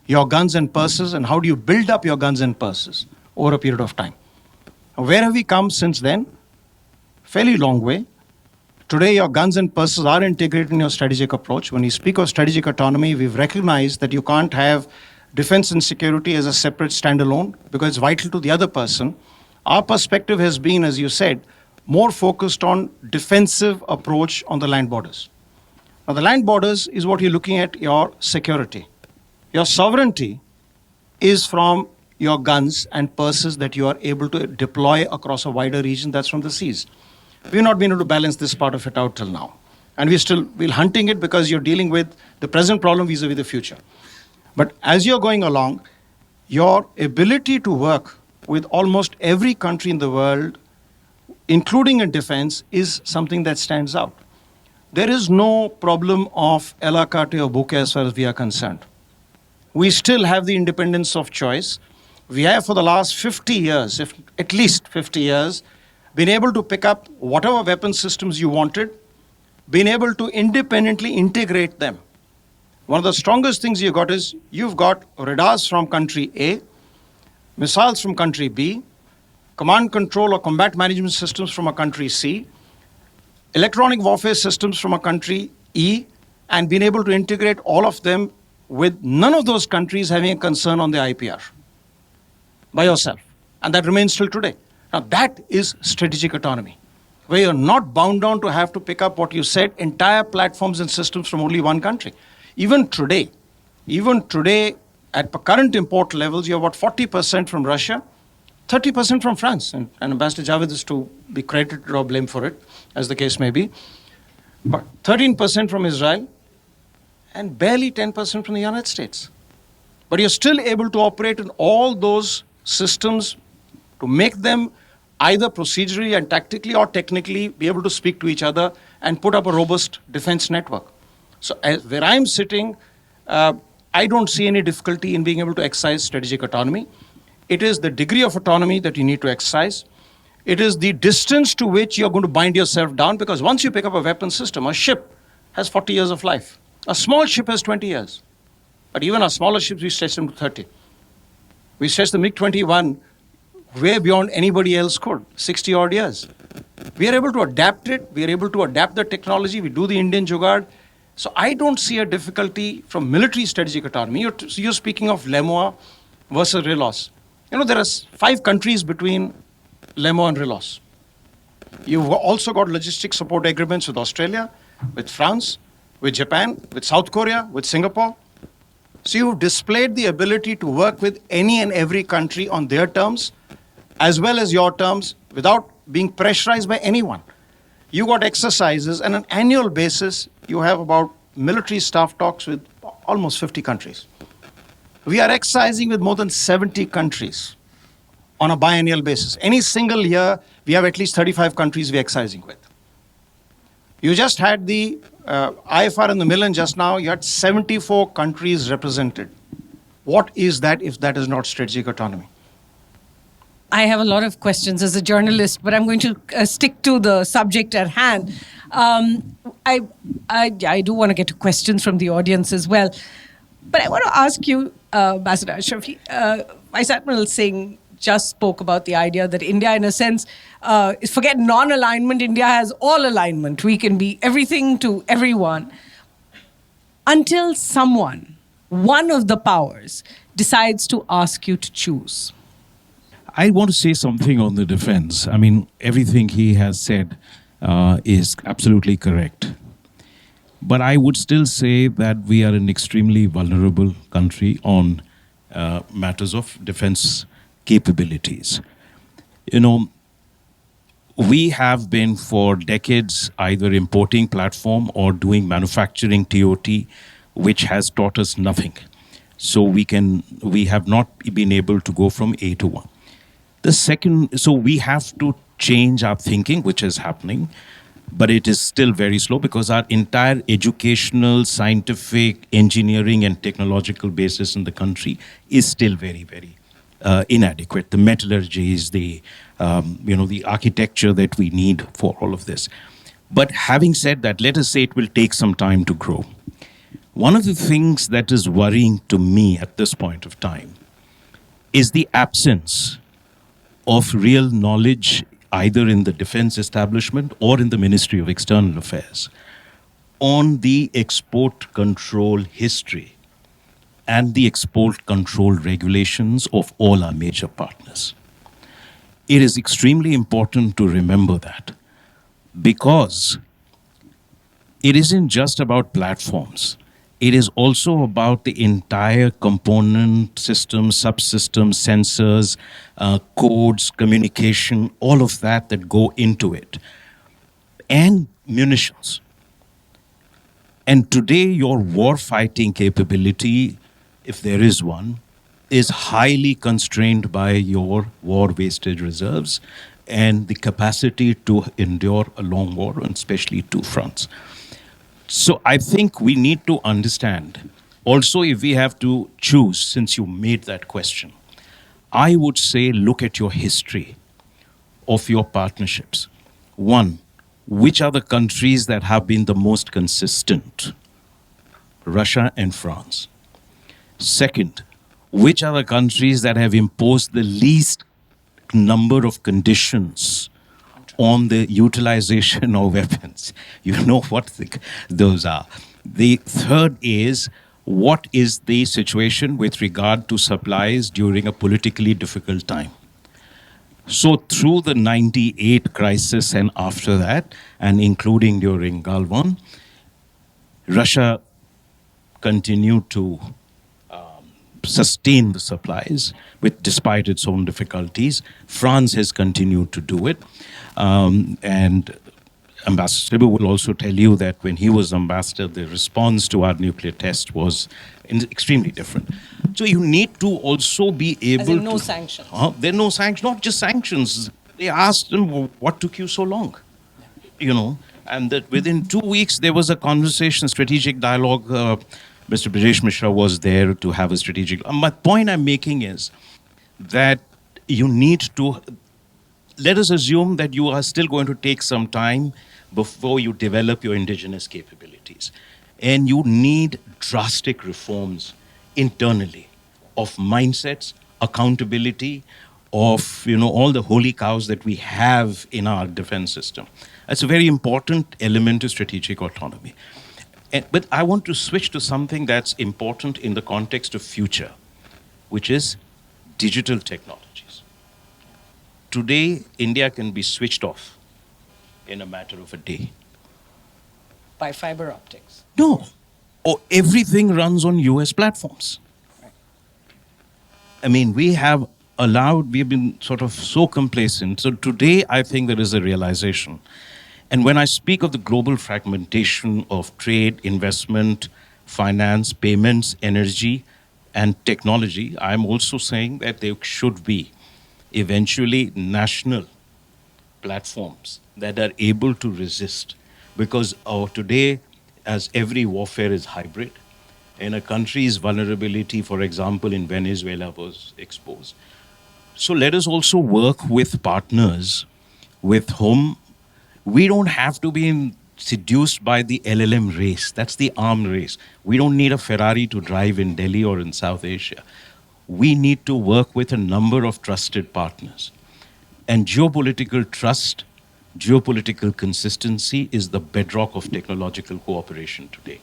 your guns and purses and how do you build up your guns and purses over a period of time. Where have we come since then? Fairly long way. Today, your guns and purses are integrated in your strategic approach. When you speak of strategic autonomy, we've recognized that you can't have defense and security as a separate standalone because it's vital to the other person. Our perspective has been, as you said, more focused on defensive approach on the land borders. Now, the land borders is what you're looking at your security. Your sovereignty is from your guns and purses that you are able to deploy across a wider region, that's from the seas. We've not been able to balance this part of it out till now. And we're hunting it because you're dealing with the present problem vis-a-vis the future. But as you're going along, your ability to work with almost every country in the world, including in defense, is something that stands out. There is no problem of a la carte or bouquet as far as we are concerned. We still have the independence of choice. We have for the last 50 years, if at least 50 years, been able to pick up whatever weapon systems you wanted, been able to independently integrate them. One of the strongest things you got is you've got radars from country A, missiles from country B, command control or combat management systems from a country C, electronic warfare systems from a country E, and been able to integrate all of them with none of those countries having a concern on the IPR by yourself. And that remains till today. Now that is strategic autonomy, where you're not bound down to have to pick up what you said, entire platforms and systems from only one country. Even today, at current import levels, you're about 40% from Russia, 30% from France. And Ambassador Javed is to be credited or blamed for it, as the case may be. But 13% from Israel, and barely 10% from the United States. But you're still able to operate in all those systems to make them either procedurally and tactically or technically be able to speak to each other and put up a robust defense network. So where I'm sitting, I don't see any difficulty in being able to exercise strategic autonomy. It is the degree of autonomy that you need to exercise. It is the distance to which you're going to bind yourself down, because once you pick up a weapon system, a ship has 40 years of life. A small ship has 20 years. But even our smaller ships, we stretch them to 30. We stretch the MiG-21 way beyond anybody else could, 60 odd years. We are able to adapt it. We are able to adapt the technology. We do the Indian jugaad. So I don't see a difficulty from military strategic autonomy. You're speaking of LEMOA versus RELOS. You know, there are 5 countries between LEMOA and RELOS. You've also got logistic support agreements with Australia, with France, with Japan, with South Korea, with Singapore. So you've displayed the ability to work with any and every country on their terms, as well as your terms, without being pressurized by anyone. You got exercises, and on an annual basis, you have about military staff talks with almost 50 countries. We are exercising with more than 70 countries on a biennial basis. Any single year, we have at least 35 countries we're exercising with. You just had the IFR in the Milan just now. You had 74 countries represented. What is that if that is not strategic autonomy? I have a lot of questions as a journalist, but I'm going to stick to the subject at hand. I do want to get to questions from the audience as well. But I want to ask you, Ambassador Ashraf, Vice Admiral Singh just spoke about the idea that India, in a sense, forget non-alignment, India has all alignment. We can be everything to everyone. Until someone, one of the powers, decides to ask you to choose. I want to say something on the defense. I mean, everything he has said is absolutely correct. But I would still say that we are an extremely vulnerable country on matters of defense capabilities. You know, we have been for decades either importing platform or doing manufacturing TOT, which has taught us nothing. So we have not been able to go from A to 1. The second, so we have to change our thinking, which is happening, but it is still very slow because our entire educational, scientific, engineering, and technological basis in the country is still very, very inadequate. The metallurgy is the architecture that we need for all of this. But having said that, let us say it will take some time to grow. One of the things that is worrying to me at this point of time is the absence of real knowledge either in the defense establishment or in the Ministry of External Affairs on the export control history and the export control regulations of all our major partners. It is extremely important to remember that, because it isn't just about platforms. It is also about the entire component system, subsystems, sensors, codes, communication, all of that go into it, and munitions. And today, your war-fighting capability, if there is one, is highly constrained by your war wastage reserves and the capacity to endure a long war, and especially two fronts. So I think we need to understand, also if we have to choose, since you made that question, I would say look at your history of your partnerships. One, which are the countries that have been the most consistent? Russia and France. Second, which are the countries that have imposed the least number of conditions on the utilization of weapons? You know what those are. The third is, what is the situation with regard to supplies during a politically difficult time? So through the 98 crisis and after that, and including during Galvan, Russia continued to sustain the supplies despite its own difficulties. France has continued to do it. And Ambassador Shri will also tell you that when he was ambassador, the response to our nuclear test was extremely different. So you need to also be able As in no to... sanctions. There are no sanctions, not just sanctions. They asked them, what took you so long? You know, and that within 2 weeks there was a conversation, strategic dialogue. Mr. Brajesh Mishra was there to have a strategic... my point I'm making is that you need to... Let us assume that you are still going to take some time before you develop your indigenous capabilities. And you need drastic reforms internally of mindsets, accountability, of all the holy cows that we have in our defense system. That's a very important element to strategic autonomy. But I want to switch to something that's important in the context of future, which is digital technologies. Today, India can be switched off in a matter of a day. By fiber optics. No. Or everything runs on US platforms. I mean, we've been sort of so complacent. So today, I think there is a realization. And when I speak of the global fragmentation of trade, investment, finance, payments, energy, and technology, I'm also saying that there should be eventually national platforms that are able to resist. Because today, as every warfare is hybrid, and a country's vulnerability, for example, in Venezuela was exposed. So let us also work with partners with whom we don't have to be seduced by the LLM race. That's the arm race. We don't need a Ferrari to drive in Delhi or in South Asia. We need to work with a number of trusted partners. And geopolitical trust, geopolitical consistency is the bedrock of technological cooperation today.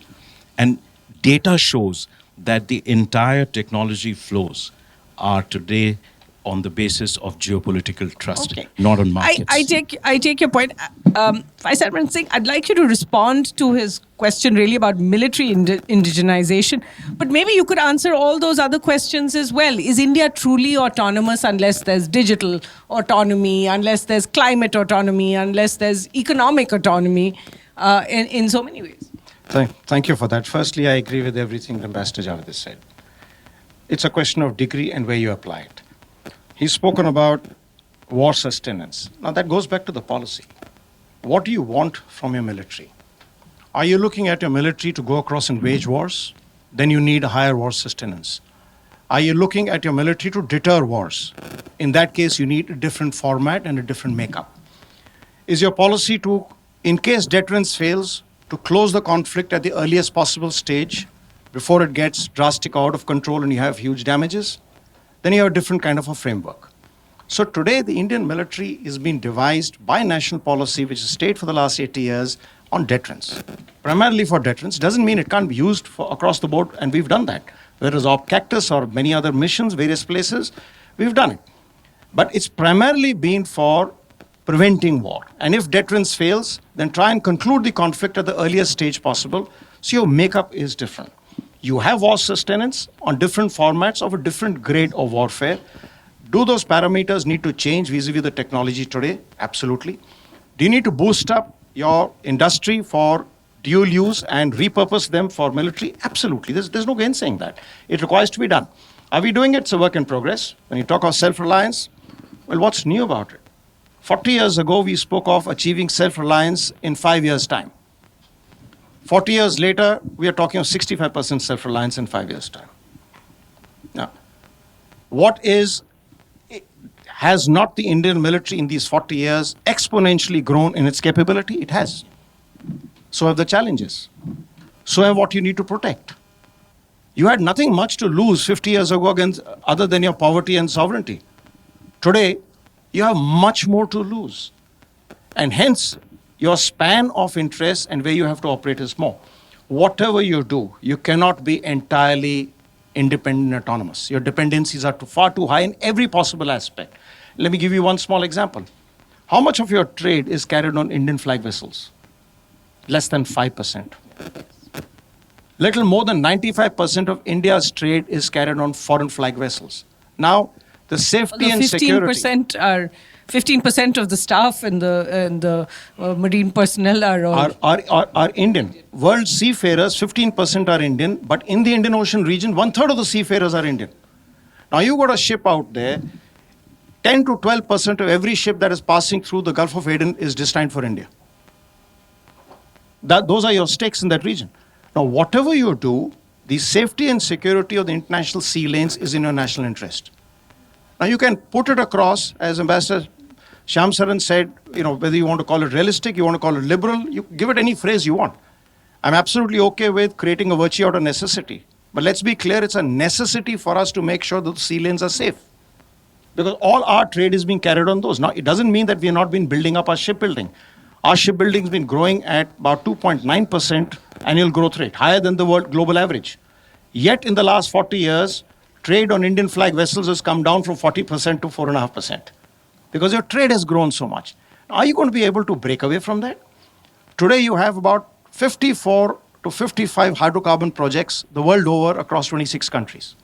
And data shows that the entire technology flows are today on the basis of geopolitical trust, not on markets. I take your point. Vice Admiral Singh, I'd like you to respond to his question really about military indigenization, but maybe you could answer all those other questions as well. Is India truly autonomous unless there's digital autonomy, unless there's climate autonomy, unless there's economic autonomy in so many ways? Thank you for that. Firstly, I agree with everything Ambassador Javed has said. It's a question of degree and where you apply it. He's spoken about war sustenance. Now that goes back to the policy. What do you want from your military? Are you looking at your military to go across and wage wars? Then you need a higher war sustenance. Are you looking at your military to deter wars? In that case, you need a different format and a different makeup. Is your policy to, in case deterrence fails, to close the conflict at the earliest possible stage before it gets drastic out of control and you have huge damages? Then you have a different kind of a framework. So today, the Indian military is being devised by national policy, which has stayed for the last 80 years, on deterrence. Primarily for deterrence. Doesn't mean it can't be used for across the board, and we've done that. Whether it's Op Cactus or many other missions, various places, we've done it. But it's primarily been for preventing war. And if deterrence fails, then try and conclude the conflict at the earliest stage possible. So your makeup is different. You have war sustenance on different formats of a different grade of warfare. Do those parameters need to change vis-a-vis the technology today? Absolutely. Do you need to boost up your industry for dual use and repurpose them for military? Absolutely. There's no gainsaying that. It requires to be done. Are we doing it? It's a work in progress. When you talk of self-reliance, well, what's new about it? 40 years ago, we spoke of achieving self-reliance in 5 years' time. 40 years later, we are talking of 65% self-reliance in 5 years' time. Now, has not the Indian military in these 40 years exponentially grown in its capability? It has. So have the challenges. So have what you need to protect. You had nothing much to lose 50 years ago against other than your poverty and sovereignty. Today, you have much more to lose. And hence, your span of interest and where you have to operate is more. Whatever you do, you cannot be entirely independent and autonomous. Your dependencies are far too high in every possible aspect. Let me give you one small example. How much of your trade is carried on Indian flag vessels? Less than 5%. Little more than 95% of India's trade is carried on foreign flag vessels. Now, the safety and security... 15% are 15% of the staff and the marine personnel are all Are Indian. World seafarers, 15% are Indian, but in the Indian Ocean region, 1/3 of the seafarers are Indian. Now you got a ship out there, 10 to 12% of every ship that is passing through the Gulf of Aden is destined for India. Those are your stakes in that region. Now, whatever you do, the safety and security of the international sea lanes is in your national interest. Now, you can put it across, as Ambassador Shyam Saran said, whether you want to call it realistic, you want to call it liberal, you give it any phrase you want. I'm absolutely okay with creating a virtue out of necessity. But let's be clear, it's a necessity for us to make sure that the sea lanes are safe. Because all our trade is being carried on those. Now, it doesn't mean that we have not been building up our shipbuilding. Our shipbuilding has been growing at about 2.9% annual growth rate, higher than the world global average. Yet, in the last 40 years, trade on Indian flag vessels has come down from 40% to 4.5%. Because your trade has grown so much. Now, are you going to be able to break away from that? Today, you have about 54 to 55 hydrocarbon projects the world over across 26 countries.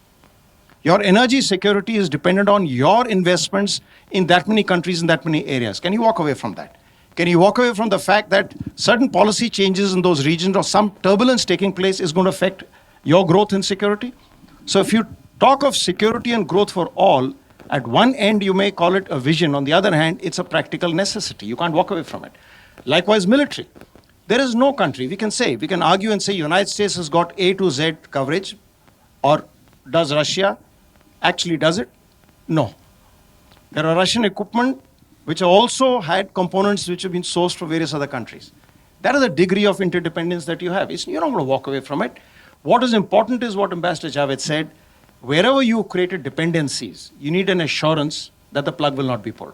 Your energy security is dependent on your investments in that many countries, in that many areas. Can you walk away from that? Can you walk away from the fact that certain policy changes in those regions or some turbulence taking place is going to affect your growth and security? So if you talk of security and growth for all, at one end you may call it a vision. On the other hand, it's a practical necessity. You can't walk away from it. Likewise, military. There is no country, we can argue and say United States has got A to Z coverage, or does Russia actually does it? No. There are Russian equipment which have also had components which have been sourced from various other countries. That is the degree of interdependence that you have. You're not going to walk away from it. What is important is what Ambassador Javed said. Wherever you created dependencies, you need an assurance that the plug will not be pulled.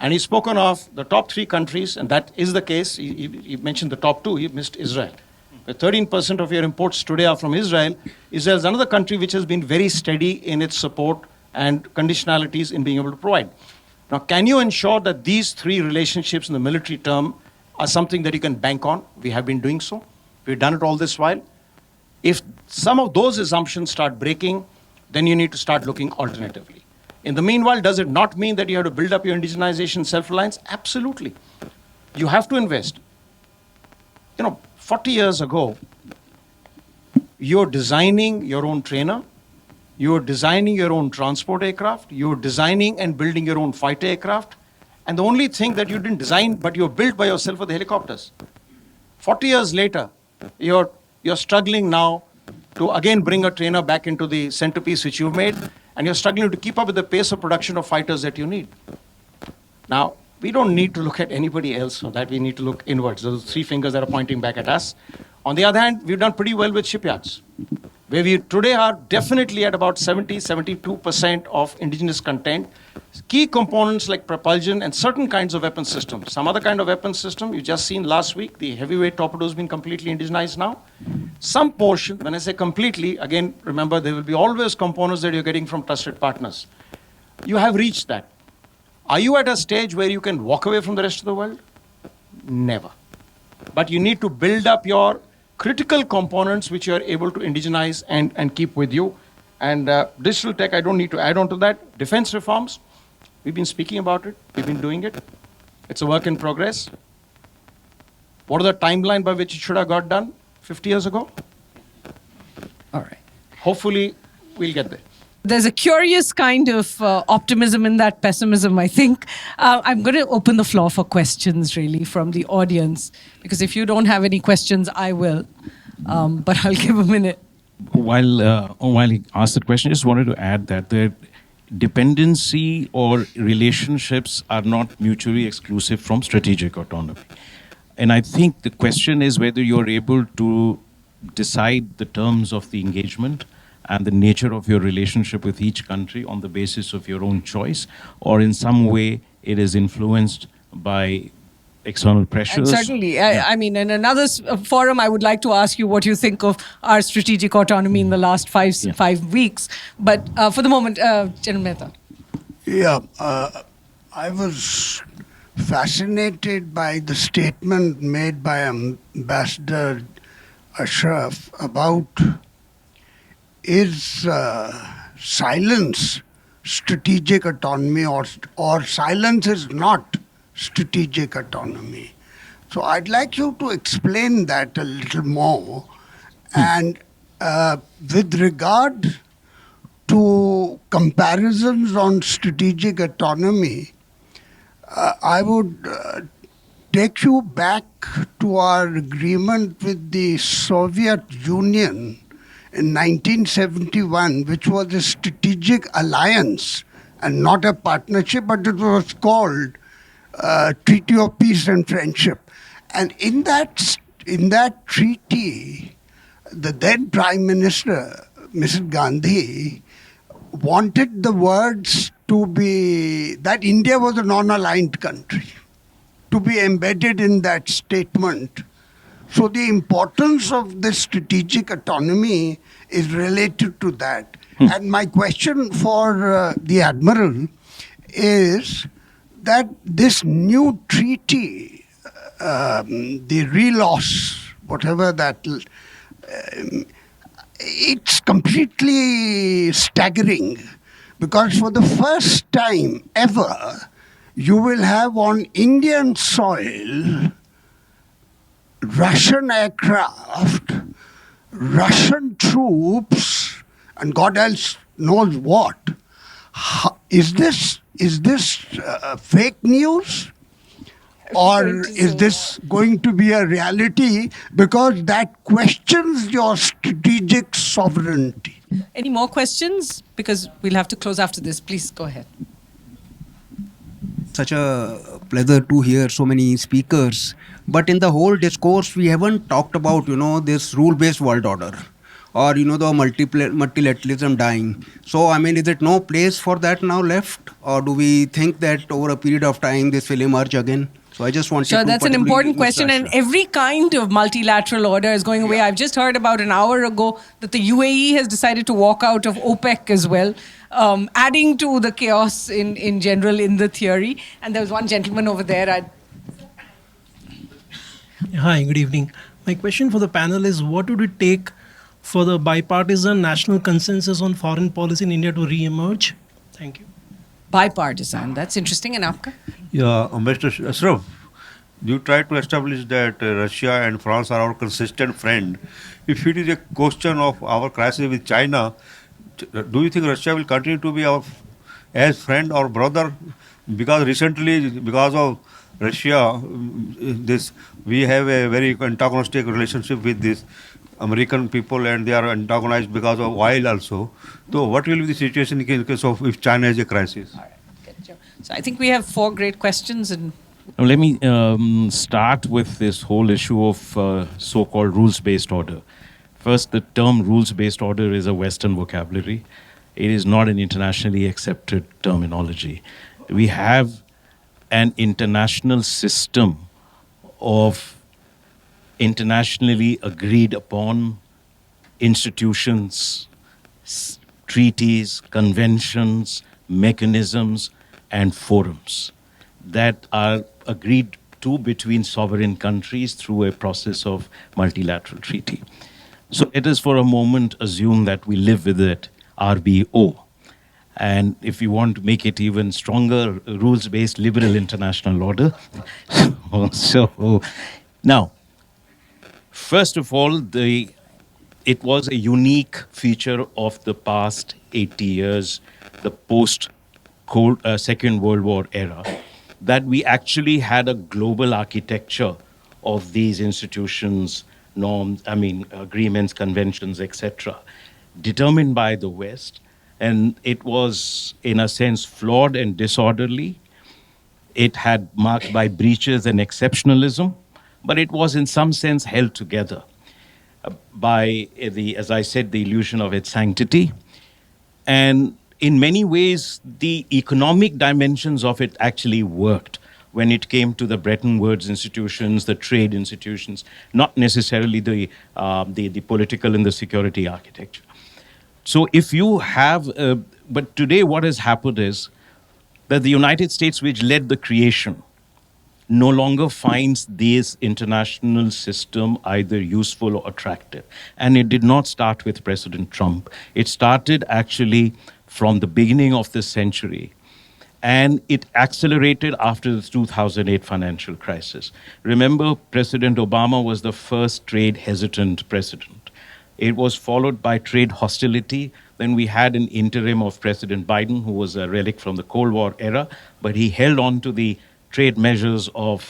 And he's spoken of the top 3 countries, and that is the case. He mentioned the top 2, he missed Israel. Where 13% of your imports today are from Israel. Israel is another country which has been very steady in its support and conditionalities in being able to provide. Now, can you ensure that these 3 relationships in the military term are something that you can bank on? We have been doing so. We've done it all this while. If some of those assumptions start breaking, then you need to start looking alternatively. In the meanwhile, does it not mean that you have to build up your indigenization, self-reliance? Absolutely. You have to invest. 40 years ago, you're designing your own trainer, you're designing your own transport aircraft, you're designing and building your own fighter aircraft, and the only thing that you didn't design but you built by yourself were the helicopters. 40 years later, you're struggling now to again bring a trainer back into the centerpiece which you've made, and you're struggling to keep up with the pace of production of fighters that you need. Now, we don't need to look at anybody else for that. We need to look inwards. Those 3 fingers that are pointing back at us. On the other hand, we've done pretty well with shipyards, where we today are definitely at about 72% of indigenous content. Key components like propulsion and certain kinds of weapon systems. Some other kind of weapon system, you just seen last week, the heavyweight torpedo has been completely indigenized now. Some portion, when I say completely, again, remember there will be always components that you're getting from trusted partners. You have reached that. Are you at a stage where you can walk away from the rest of the world? Never. But you need to build up your critical components which you are able to indigenize and keep with you. And digital tech, I don't need to add on to that. Defense reforms, we've been speaking about it. We've been doing it. It's a work in progress. What are the timeline by which it should have got done 50 years ago? all right. Hopefully, we'll get there. There's a curious kind of optimism in that pessimism, I think. I'm going to open the floor for questions, really, from the audience. Because if you don't have any questions, I will. But I'll give a minute. While he asked the question, I just wanted to add that the dependency or relationships are not mutually exclusive from strategic autonomy. And I think the question is whether you're able to decide the terms of the engagement and the nature of your relationship with each country on the basis of your own choice, or in some way it is influenced by external pressures. And certainly. I mean, in another forum, I would like to ask you what you think of our strategic autonomy in the last five weeks. But for the moment, General Mehta. Yeah, I was fascinated by the statement made by Ambassador Ashraf about is silence strategic autonomy or silence is not strategic autonomy. So I'd like you to explain that a little more. And with regard to comparisons on strategic autonomy, I would take you back to our agreement with the Soviet Union in 1971, which was a strategic alliance and not a partnership, but it was called Treaty of Peace and Friendship. And in that treaty, the then Prime Minister, Mrs. Gandhi, wanted the words to be that India was a non-aligned country, to be embedded in that statement. So the importance of this strategic autonomy is related to that. And my question for the Admiral is that this new treaty, the reloss, whatever that, it's completely staggering, because for the first time ever, you will have on Indian soil Russian aircraft, Russian troops, and God else knows what. Is this fake news? Or is this going to be a reality? Because that questions your strategic sovereignty. Any more questions? Because we'll have to close after this. Please go ahead. Such a pleasure to hear so many speakers. But in the whole discourse, we haven't talked about, this rule-based world order or, the multilateralism dying. So, I mean, is it no place for that now left? Or do we think that over a period of time, this will emerge again? So I just wanted to... Sure, that's an important question. And every kind of multilateral order is going away. Yeah. I've just heard about an hour ago that the UAE has decided to walk out of OPEC as well, adding to the chaos in general in the theory. And there was one gentleman over there. Hi, good evening. My question for the panel is, what would it take for the bipartisan national consensus on foreign policy in India to re-emerge? Thank you. Bipartisan, that's interesting. And Aapka? Yeah, Mr. Ashraf, you try to establish that Russia and France are our consistent friend. If it is a question of our crisis with China, do you think Russia will continue to be our as friend or brother? Because recently, because of Russia, we have a very antagonistic relationship with this American people, and they are antagonized because of oil also. So what will be the situation in case of if China has a crisis? All right. So I think we have 4 great questions. And Now, let me start with this whole issue of so-called rules-based order. First, the term rules-based order is a Western vocabulary. It is not an internationally accepted terminology. We have an international system of internationally agreed upon institutions, treaties, conventions, mechanisms, and forums that are agreed to between sovereign countries through a process of multilateral treaty. So let us for a moment assume that we live with it, RBO. And if you want to make it even stronger, rules-based liberal international order. So now, first of all, it was a unique feature of the past 80 years, the Second World War era, that we actually had a global architecture of these institutions, norms, agreements, conventions, etc., determined by the West. And it was, in a sense, flawed and disorderly. It had marked by breaches and exceptionalism, but it was in some sense held together by as I said, the illusion of its sanctity. And in many ways, the economic dimensions of it actually worked when it came to the Bretton Woods institutions, the trade institutions, not necessarily the political and the security architecture. So if you have, but today what has happened is that the United States, which led the creation no longer finds this international system either useful or attractive. And it did not start with President Trump. It started actually from the beginning of this century. And it accelerated after the 2008 financial crisis. Remember, President Obama was the first trade hesitant president. It was followed by trade hostility. Then we had an interim of President Biden, who was a relic from the Cold War era, but he held on to the trade measures of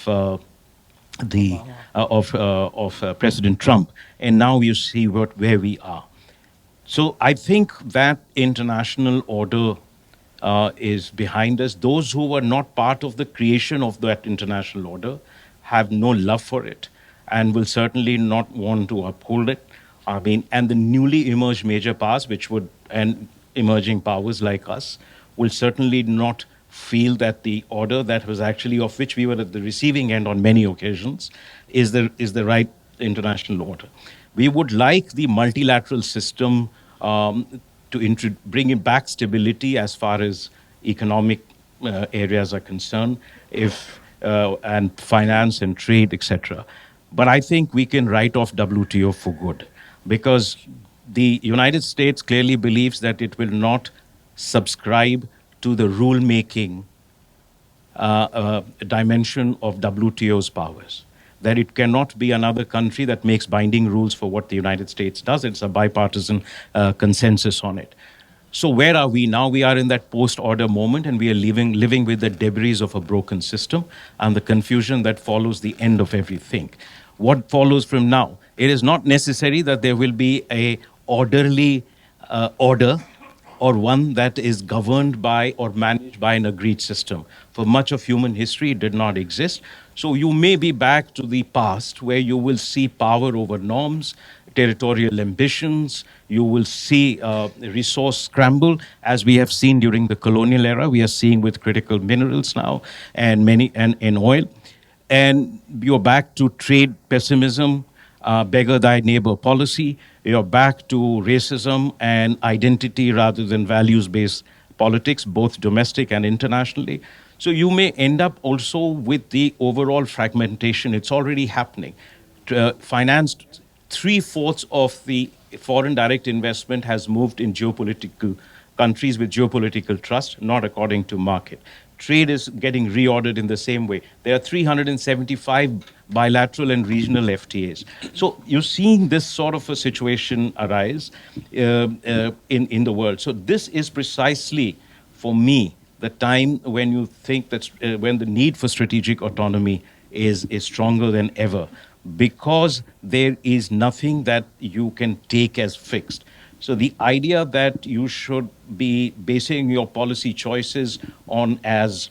President Trump. And now you see where we are. So I think that international order is behind us. Those who were not part of the creation of that international order have no love for it and will certainly not want to uphold it. I mean, and the newly emerged major powers, and emerging powers like us, will certainly not feel that the order that was actually of which we were at the receiving end on many occasions is the right international order. We would like the multilateral system to bring in back stability as far as economic areas are concerned, and finance and trade, etc. But I think we can write off WTO for good, because the United States clearly believes that it will not subscribe to the rule-making dimension of WTO's powers. That it cannot be another country that makes binding rules for what the United States does. It's a bipartisan consensus on it. So where are we now? We are in that post-order moment, and we are living with the debris of a broken system and the confusion that follows the end of everything. What follows from now? It is not necessary that there will be a orderly order or one that is governed by or managed by an agreed system. For much of human history, it did not exist. So you may be back to the past where you will see power over norms, territorial ambitions, you will see resource scramble, as we have seen during the colonial era. We are seeing with critical minerals now and in oil. And you're back to trade pessimism, beggar thy neighbor policy. You're back to racism and identity rather than values-based politics, both domestic and internationally. So you may end up also with the overall fragmentation. It's already happening. Financed 3/4 of the foreign direct investment has moved in geopolitical countries with geopolitical trust, not according to market. Trade is getting reordered in the same way. There are 375 bilateral and regional FTAs. So you're seeing this sort of a situation arise in the world. So this is precisely, for me, the time when you think that when the need for strategic autonomy is stronger than ever, because there is nothing that you can take as fixed. So the idea that you should be basing your policy choices on, as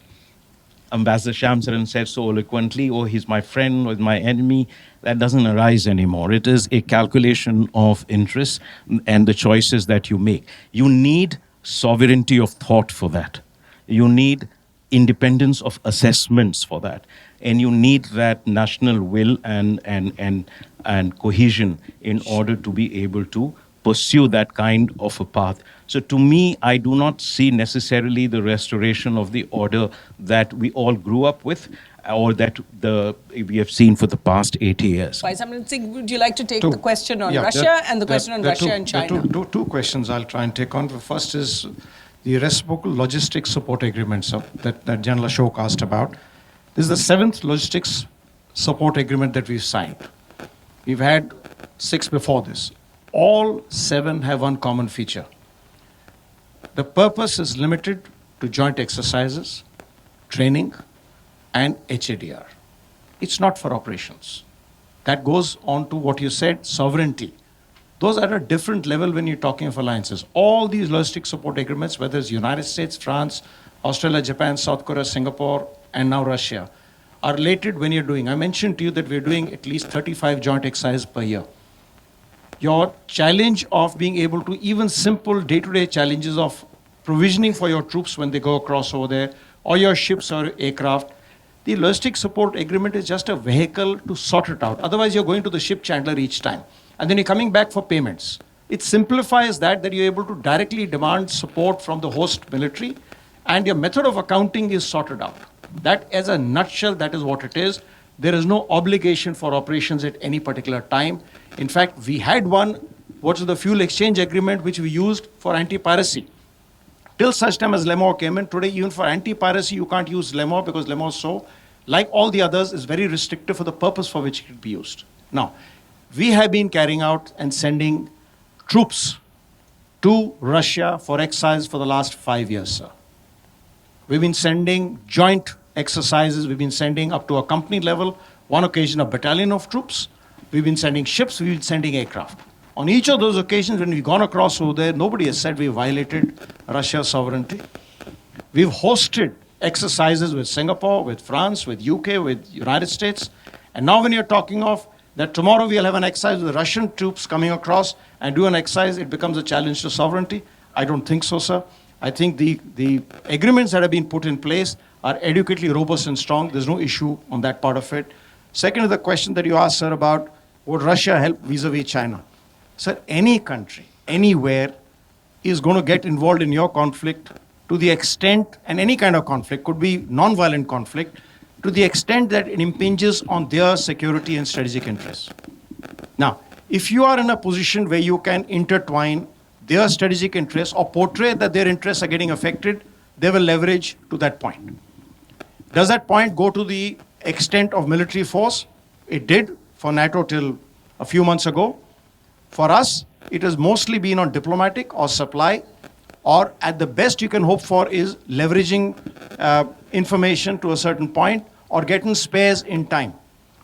Ambassador Shamsaran said so eloquently, oh, he's my friend or my enemy, that doesn't arise anymore. It is a calculation of interests and the choices that you make. You need sovereignty of thought for that. You need independence of assessments for that. And you need that national will and cohesion in order to be able to pursue that kind of a path. So to me, I do not see necessarily the restoration of the order that we all grew up with, or that we have seen for the past 80 years. Vice Admiral Singh, would you like to take the question on Russia and the question on Russia and China? Two questions I'll try and take on. The first is the reciprocal logistics support agreements that General Ashok asked about. This is the 7th logistics support agreement that we've signed. We've had 6 before this. All 7 have one common feature. The purpose is limited to joint exercises, training, and HADR. It's not for operations. That goes on to what you said, sovereignty. Those are at a different level when you're talking of alliances. All these logistics support agreements, whether it's United States, France, Australia, Japan, South Korea, Singapore, and now Russia, are related when you're doing. I mentioned to you that we're doing at least 35 joint exercises per year. Your challenge of being able to, even simple day-to-day challenges of provisioning for your troops when they go across over there, or your ships or aircraft, the logistics support agreement is just a vehicle to sort it out. Otherwise, you're going to the ship chandler each time. And then you're coming back for payments. It simplifies that you're able to directly demand support from the host military, and your method of accounting is sorted out. That, as a nutshell, that is what it is. There is no obligation for operations at any particular time. In fact, we had one, what is the fuel exchange agreement, which we used for anti-piracy. Till such time as Lemur came in, today even for anti-piracy, you can't use Lemur because Lemur so, like all the others, is very restrictive for the purpose for which it can be used. Now, we have been carrying out and sending troops to Russia for exercise for the last 5 years, sir. We've been sending joint exercises. We've been sending up to a company level, one occasion a battalion of troops. We've been sending ships, we've been sending aircraft. On each of those occasions when we've gone across over there, nobody has said we violated Russia's sovereignty. We've hosted exercises with Singapore, with France, with UK, with United States. And now when you're talking of that tomorrow we'll have an exercise with Russian troops coming across and do an exercise, it becomes a challenge to sovereignty. I don't think so, sir. I think the agreements that have been put in place are adequately robust and strong. There's no issue on that part of it. Second is the question that you asked, sir, about would Russia help vis-a-vis China? Sir, any country, anywhere, is going to get involved in your conflict to the extent, and any kind of conflict, could be non-violent conflict, to the extent that it impinges on their security and strategic interests. Now, if you are in a position where you can intertwine their strategic interests or portray that their interests are getting affected, they will leverage to that point. Does that point go to the extent of military force? It did for NATO till a few months ago. For us, it has mostly been on diplomatic or supply, or at the best you can hope for is leveraging information to a certain point or getting spares in time.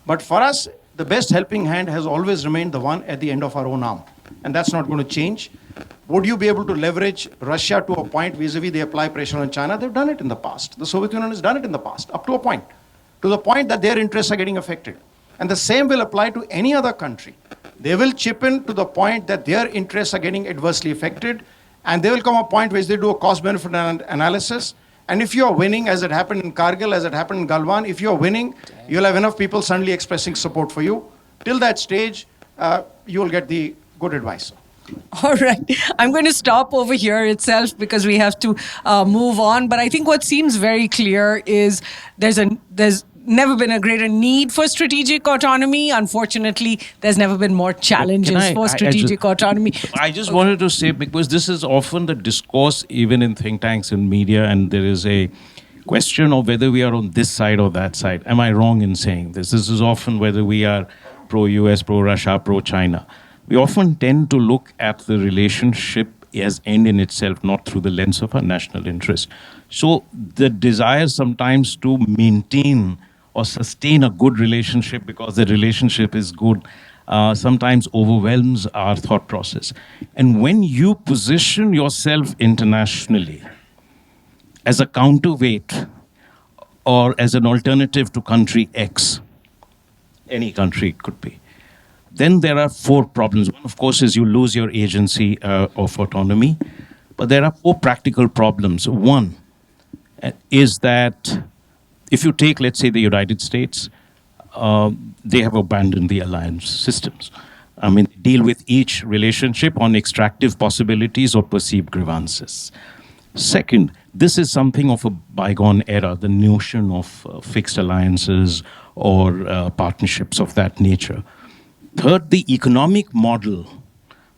But for us, the best helping hand has always remained the one at the end of our own arm. And that's not going to change. Would you be able to leverage Russia to a point vis-a-vis they apply pressure on China? They've done it in the past. The Soviet Union has done it in the past, up to a point. To the point that their interests are getting affected. And the same will apply to any other country. They will chip in to the point that their interests are getting adversely affected. And there will come a point where they do a cost-benefit analysis. And if you are winning, as it happened in Kargil, as it happened in Galwan, if you are winning, you'll have enough people suddenly expressing support for you. Till that stage, you will get the good advice. All right. I'm going to stop over here itself because we have to move on. But I think what seems very clear is there's never been a greater need for strategic autonomy. Unfortunately, there's never been more challenges for strategic autonomy. I just wanted to say, because this is often the discourse even in think tanks and media, and there is a question of whether we are on this side or that side. Am I wrong in saying this? This is often whether we are pro-US, pro-Russia, pro-China. We often tend to look at the relationship as end in itself, not through the lens of our national interest. So the desire sometimes to maintain or sustain a good relationship because the relationship is good sometimes overwhelms our thought process. And when you position yourself internationally as a counterweight or as an alternative to country X, any country it could be, then there are four problems. One, of course, is you lose your agency of autonomy. But there are four practical problems. One is that if you take, let's say, the United States, they have abandoned the alliance systems. I mean, they deal with each relationship on extractive possibilities or perceived grievances. Second, this is something of a bygone era, the notion of fixed alliances or partnerships of that nature. Third, the economic model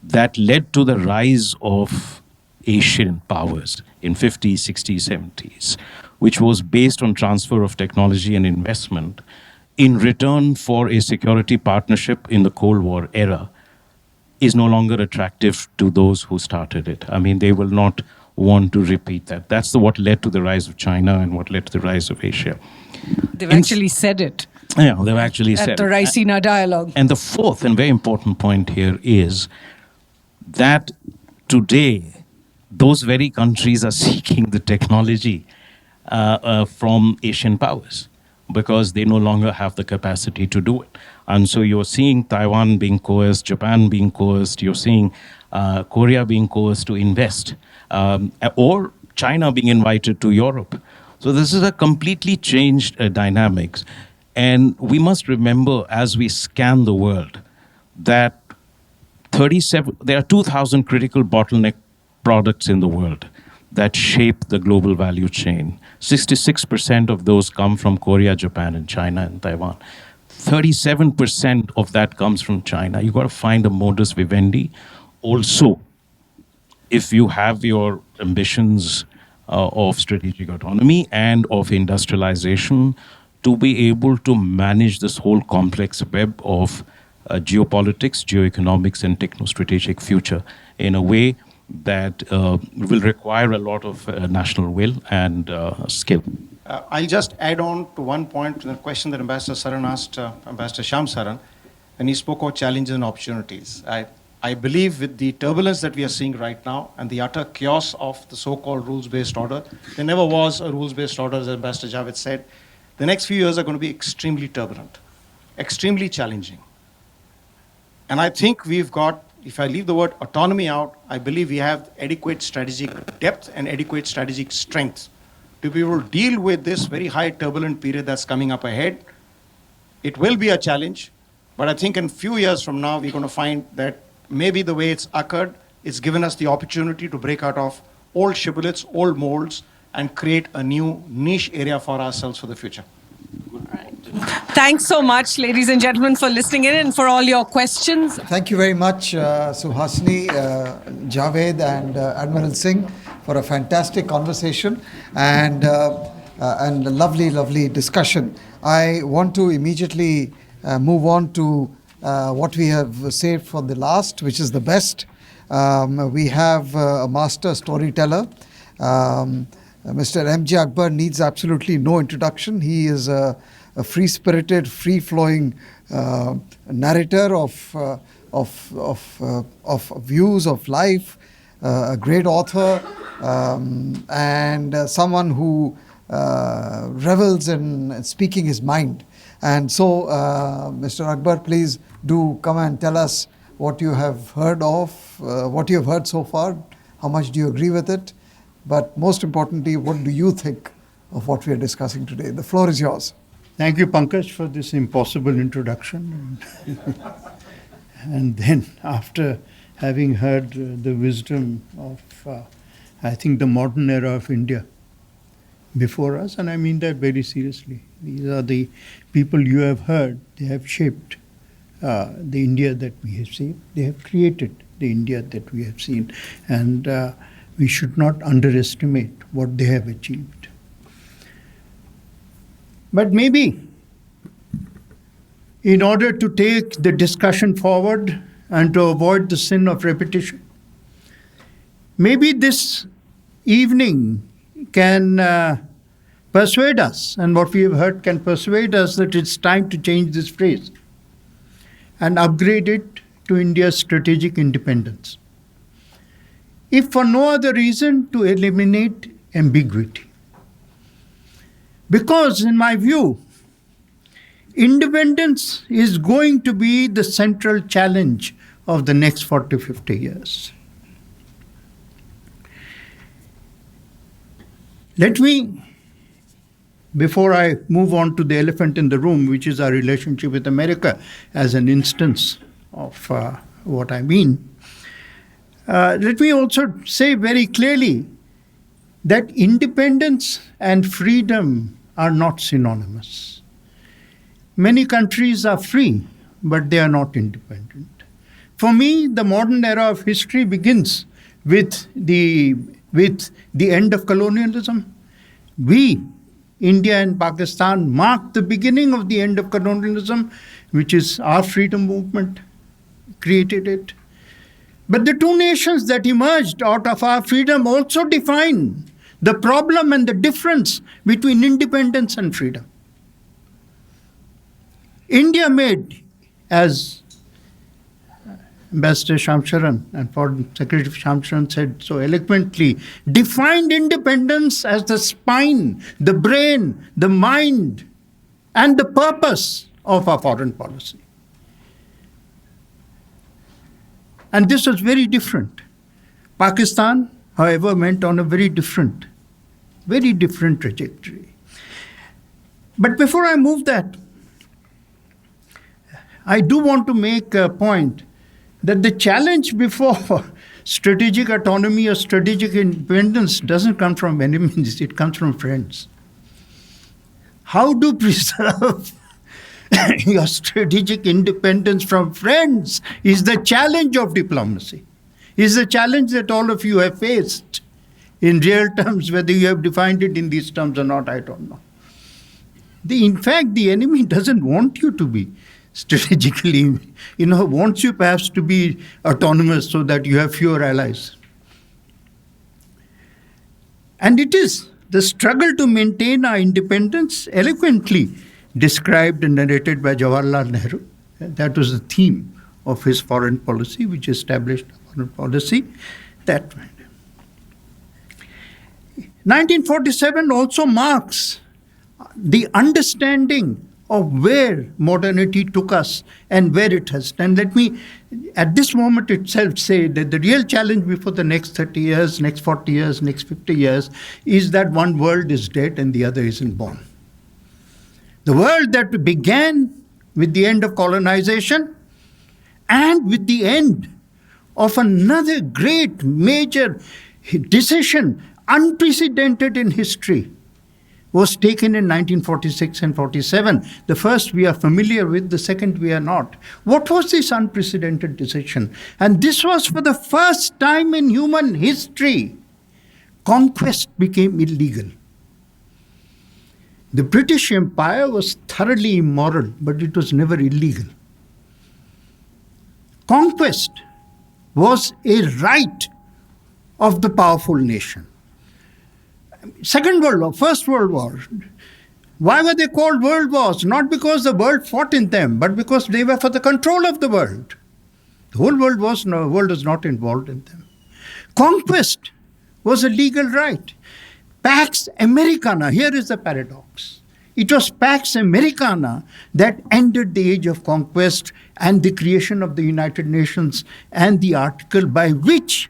that led to the rise of Asian powers in 50s, 60s, 70s, which was based on transfer of technology and investment in return for a security partnership in the Cold War era, is no longer attractive to those who started it. I mean, they will not want to repeat that. That's what led to the rise of China and what led to the rise of Asia. They've actually said it. Yeah, they've actually said at the Raisina dialogue. And the fourth and very important point here is that today, those very countries are seeking the technology from Asian powers because they no longer have the capacity to do it. And so you're seeing Taiwan being coerced, Japan being coerced, you're seeing Korea being coerced to invest, or China being invited to Europe. So this is a completely changed dynamics. And we must remember as we scan the world that there are 2,000 critical bottleneck products in the world. that shape the global value chain. 66% of those come from Korea, Japan, and China and Taiwan. 37% of that comes from China. You've got to find a modus vivendi. Also, if you have your ambitions of strategic autonomy and of industrialization, to be able to manage this whole complex web of geopolitics, geoeconomics, and techno-strategic future in a way that will require a lot of national will and skill. I'll just add on to one point to the question that Ambassador Saran asked Ambassador Sham Saran when he spoke about challenges and opportunities. I believe with the turbulence that we are seeing right now and the utter chaos of the so-called rules-based order, there never was a rules-based order, as Ambassador Javed said. The next few years are going to be extremely turbulent, extremely challenging. And I think we've got, if I leave the word autonomy out, I believe we have adequate strategic depth and adequate strategic strength to be able to deal with this very high turbulent period that's coming up ahead. It will be a challenge, but I think in a few years from now, we're going to find that maybe the way it's occurred, it's given us the opportunity to break out of old shibboleths, old molds, and create a new niche area for ourselves for the future. Thanks so much, ladies and gentlemen, for listening in and for all your questions. Thank you very much, Suhasini, Javed, and Admiral Singh, for a fantastic conversation and a lovely, lovely discussion. I want to immediately move on to what we have saved for the last, which is the best. We have a master storyteller. Mr. M.J. Akbar needs absolutely no introduction. He is a free-spirited, free-flowing narrator of views of life, a great author, and someone who revels in speaking his mind. And so, Mr. Akbar, please do come and tell us what you have heard of, what you have heard so far, how much do you agree with it, but most importantly, what do you think of what we are discussing today? The floor is yours. Thank you, Pankaj, for this impossible introduction. And then, after having heard the wisdom of, I think, the modern era of India before us, and I mean that very seriously. These are the people you have heard. They have shaped the India that we have seen. They have created the India that we have seen. And we should not underestimate what they have achieved. But maybe, in order to take the discussion forward and to avoid the sin of repetition, maybe this evening can persuade us, and what we have heard can persuade us that it's time to change this phrase and upgrade it to India's strategic independence. If for no other reason, to eliminate ambiguity. Because, in my view, independence is going to be the central challenge of the next 40, 50 years. Let me, before I move on to the elephant in the room, which is our relationship with America, as an instance of what I mean, let me also say very clearly that independence and freedom are not synonymous. Many countries are free, but they are not independent. For me, the modern era of history begins with the end of colonialism. We, India and Pakistan, marked the beginning of the end of colonialism, which is our freedom movement, created it. But the two nations that emerged out of our freedom also define the problem and the difference between independence and freedom. India made, as Ambassador Shamsaran and Foreign Secretary Shamsaran said so eloquently, defined independence as the spine, the brain, the mind, and the purpose of our foreign policy. And this was very different. Pakistan, however, went on a very different trajectory. But before I move that, I do want to make a point that the challenge before strategic autonomy or strategic independence doesn't come from enemies, it comes from friends. How to preserve your strategic independence from friends is the challenge of diplomacy, is the challenge that all of you have faced in real terms. Whether you have defined it in these terms or not, I don't know. In fact, the enemy doesn't want you to be strategically, wants you perhaps to be autonomous so that you have fewer allies. And it is the struggle to maintain our independence, eloquently described and narrated by Jawaharlal Nehru. That was the theme of his foreign policy, which established a foreign policy that way. 1947 also marks the understanding of where modernity took us and where it has. And let me, at this moment itself, say that the real challenge before the next 30 years, next 40 years, next 50 years is that one world is dead and the other isn't born. The world that began with the end of colonization and with the end of another great major decision, unprecedented in history, was taken in 1946 and 47. The first we are familiar with, the second we are not. What was this unprecedented decision? And this was for the first time in human history, conquest became illegal. The British Empire was thoroughly immoral, but it was never illegal. Conquest was a right of the powerful nation. Second World War, First World War. Why were they called world wars? Not because the world fought in them, but because they were for the control of the world. The whole world was not involved in them. Conquest was a legal right. Pax Americana, here is the paradox. It was Pax Americana that ended the age of conquest and the creation of the United Nations and the article by which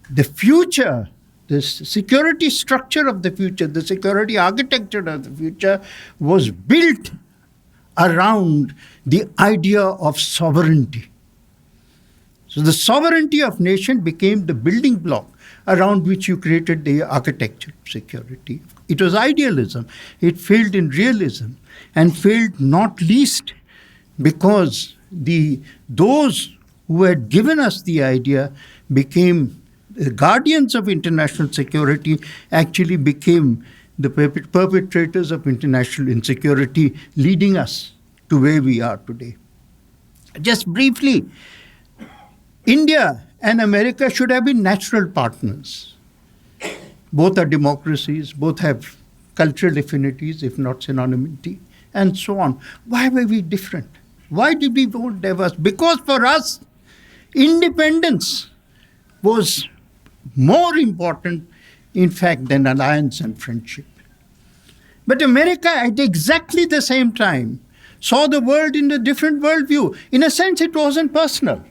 the future, the security structure of the future, the security architecture of the future was built around the idea of sovereignty. So the sovereignty of nation became the building block around which you created the architecture of security. It was idealism. It failed in realism, and failed not least because those who had given us the idea became the guardians of international security, actually became the perpetrators of international insecurity, leading us to where we are today. Just briefly, India and America should have been natural partners. Both are democracies, both have cultural affinities, if not synonymity, and so on. Why were we different? Why did we vote diverse? Because for us, independence was more important, in fact, than alliance and friendship. But America, at exactly the same time, saw the world in a different worldview. In a sense, it wasn't personal.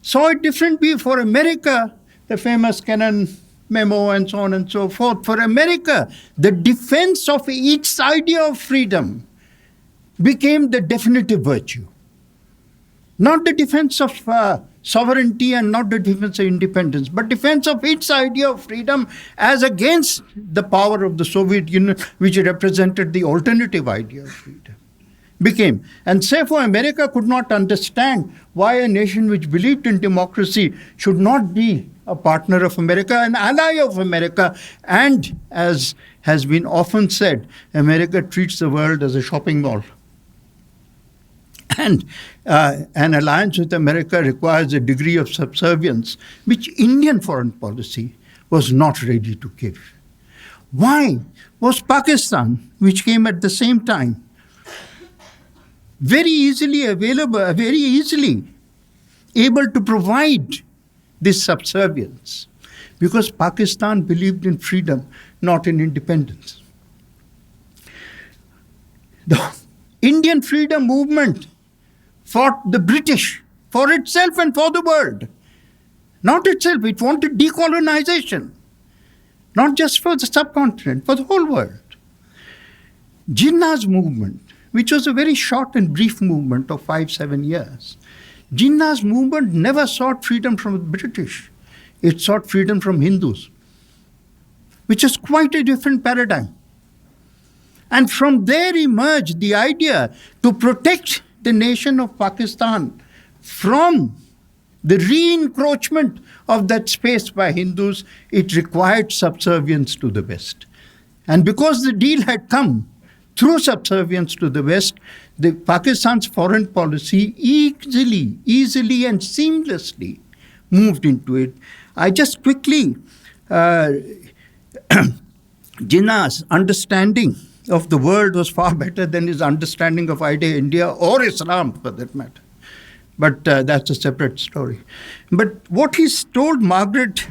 Saw it differently. For America, the famous Kennan memo and so on and so forth. For America, the defense of its idea of freedom became the definitive virtue. Not the defense of sovereignty and not the defense of independence, but defense of its idea of freedom as against the power of the Soviet Union, which represented the alternative idea of freedom. Became. And therefore, America could not understand why a nation which believed in democracy should not be a partner of America, an ally of America. And as has been often said, America treats the world as a shopping mall. And an alliance with America requires a degree of subservience which Indian foreign policy was not ready to give. Why was Pakistan, which came at the same time, very easily available, very easily able to provide this subservience? Because Pakistan believed in freedom, not in independence. The Indian freedom movement fought the British for itself and for the world. Not itself, it wanted decolonization. Not just for the subcontinent, for the whole world. Jinnah's movement, which was a very short and brief movement of 5-7 years, Jinnah's movement never sought freedom from the British. It sought freedom from Hindus, which is quite a different paradigm. And from there emerged the idea to protect the nation of Pakistan from the re-encroachment of that space by Hindus. It required subservience to the West. And because the deal had come through subservience to the West, Pakistan's foreign policy easily and seamlessly moved into it. I just quickly, Jinnah's understanding of the world was far better than his understanding of idea India or Islam, for that matter. But that's a separate story. But what he's told Margaret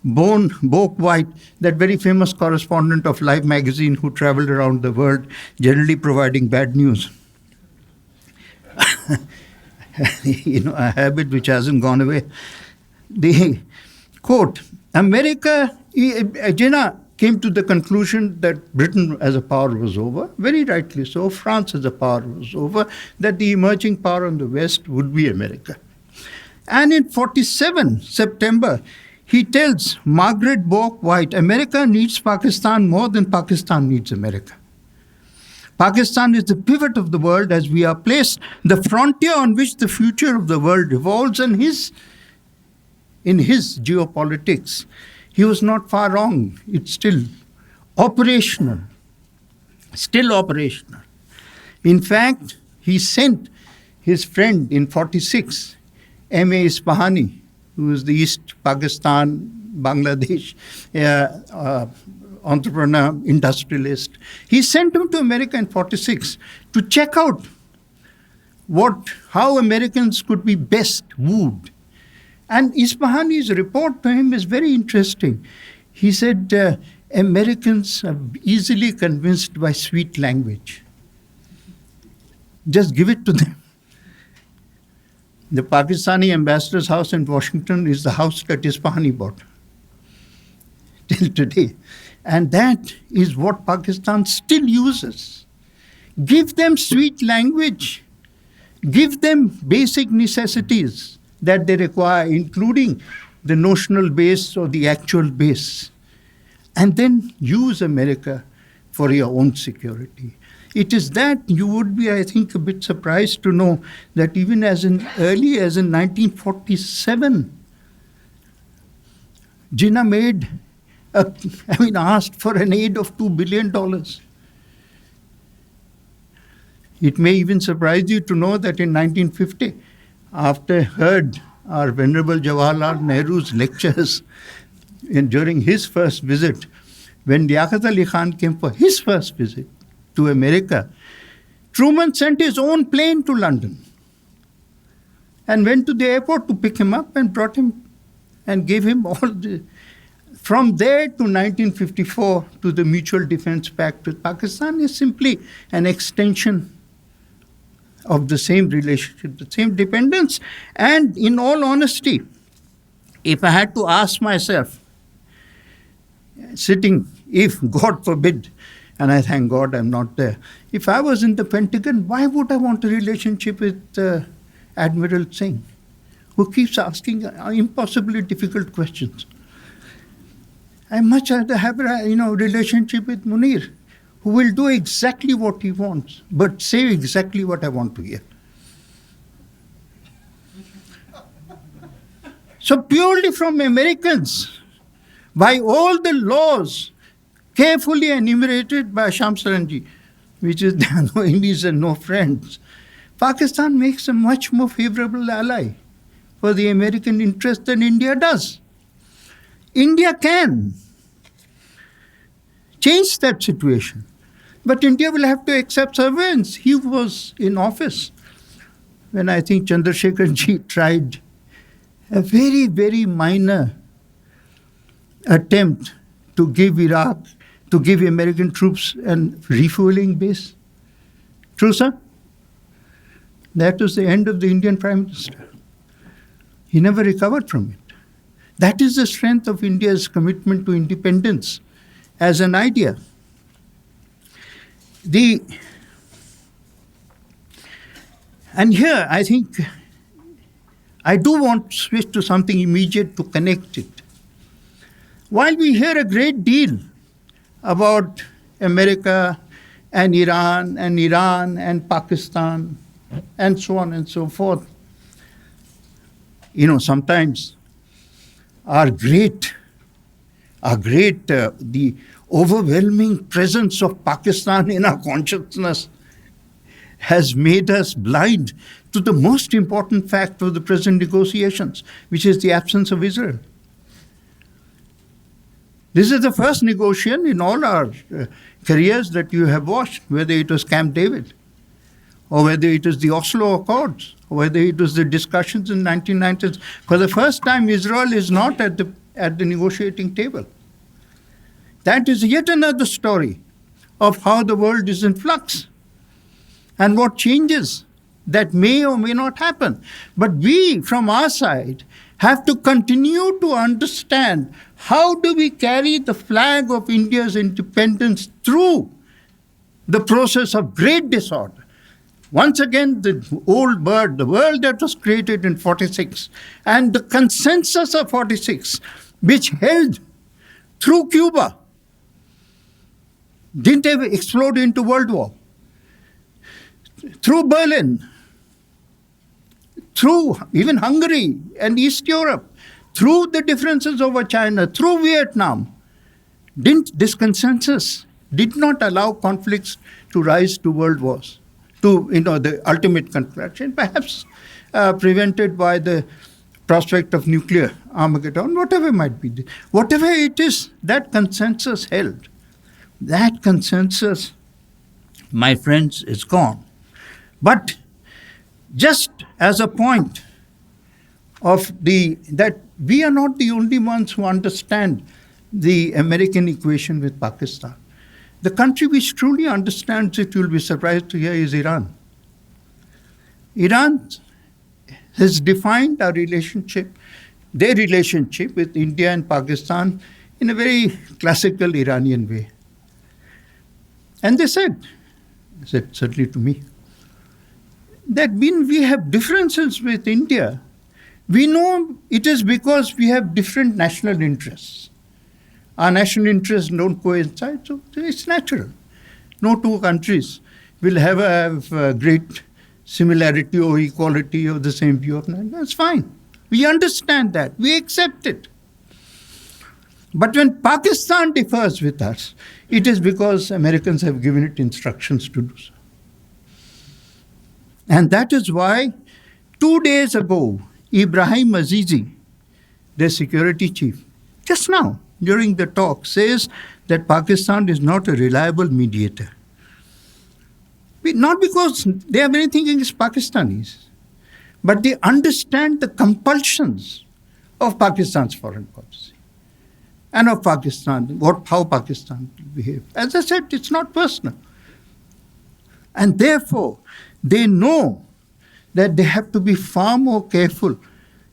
Boak-White, that very famous correspondent of Life magazine who traveled around the world, generally providing bad news. A habit which hasn't gone away. The quote, Jinnah came to the conclusion that Britain as a power was over, very rightly so, France as a power was over, that the emerging power on the West would be America. And in 47, September, he tells Margaret Boak-White, America needs Pakistan more than Pakistan needs America. Pakistan is the pivot of the world as we are placed, the frontier on which the future of the world revolves, and in his geopolitics, he was not far wrong. It's still operational. In fact, he sent his friend in 46, M.A. Ispahani, who was the East Pakistan, Bangladesh entrepreneur, industrialist. He sent him to America in 46 to check out how Americans could be best wooed. And Ispahani's report to him is very interesting. He said, Americans are easily convinced by sweet language. Just give it to them. The Pakistani ambassador's house in Washington is the house that Ispahani bought till today. And that is what Pakistan still uses. Give them sweet language. Give them basic necessities that they require, including the notional base or the actual base. And then use America for your own security. It is that you would be, I think, a bit surprised to know that even as early as in 1947, Jinnah asked for an aid of $2 billion. It may even surprise you to know that in 1950, after I heard our Venerable Jawaharlal Nehru's lectures during his first visit, when Liaquat Ali Khan came for his first visit to America, Truman sent his own plane to London and went to the airport to pick him up and brought him and gave him all the... From there to 1954 to the Mutual Defense Pact with Pakistan is simply an extension of the same relationship, the same dependence. And in all honesty, if I had to ask myself, sitting, if God forbid, and I thank God I'm not there, if I was in the Pentagon, why would I want a relationship with Admiral Singh, who keeps asking impossibly difficult questions? I much rather have a relationship with Munir, who will do exactly what he wants, but say exactly what I want to hear. So purely from Americans, by all the laws carefully enumerated by Shamsaranji, which is there are no enemies and no friends, Pakistan makes a much more favorable ally for the American interest than India does. India can change that situation, but India will have to accept surveillance. He was in office when I think Chandrasekhar ji tried a very, very minor attempt to give American troops a refueling base. True, sir? That was the end of the Indian Prime Minister. He never recovered from it. That is the strength of India's commitment to independence as an idea. And here, I think I do want to switch to something immediate to connect it. While we hear a great deal about America and Iran and Pakistan and so on and so forth, sometimes the overwhelming presence of Pakistan in our consciousness has made us blind to the most important fact of the present negotiations, which is the absence of Israel. This is the first negotiation in all our careers that you have watched, whether it was Camp David, or whether it was the Oslo Accords, or whether it was the discussions in 1990s. For the first time, Israel is not at the negotiating table. That is yet another story of how the world is in flux and what changes that may or may not happen. But we, from our side, have to continue to understand how do we carry the flag of India's independence through the process of great disorder. Once again, the old bird, the world that was created in 46, and the consensus of 46, which held through Cuba, didn't ever explode into World War. Through Berlin, through even Hungary and East Europe, through the differences over China, through Vietnam, this consensus did not allow conflicts to rise to world wars, to the ultimate confliction, perhaps prevented by the prospect of nuclear Armageddon, whatever might be. Whatever it is, that consensus held. That consensus, my friends, is gone. But just as a point of that we are not the only ones who understand the American equation with Pakistan. The country which truly understands it, you'll be surprised to hear, is Iran. Iran has defined their relationship with India and Pakistan in a very classical Iranian way. And they said certainly to me, that when we have differences with India, we know it is because we have different national interests. Our national interests don't coincide, so it's natural. No two countries will have a great similarity or equality of the same view of that. That's fine. We understand that. We accept it. But when Pakistan differs with us, it is because Americans have given it instructions to do so. And that is why 2 days ago, Ibrahim Azizi, their security chief, just now during the talk says that Pakistan is not a reliable mediator. Not because they have anything against Pakistanis, but they understand the compulsions of Pakistan's foreign policy and of Pakistan, how Pakistan behaves. As I said, it's not personal. And therefore, they know that they have to be far more careful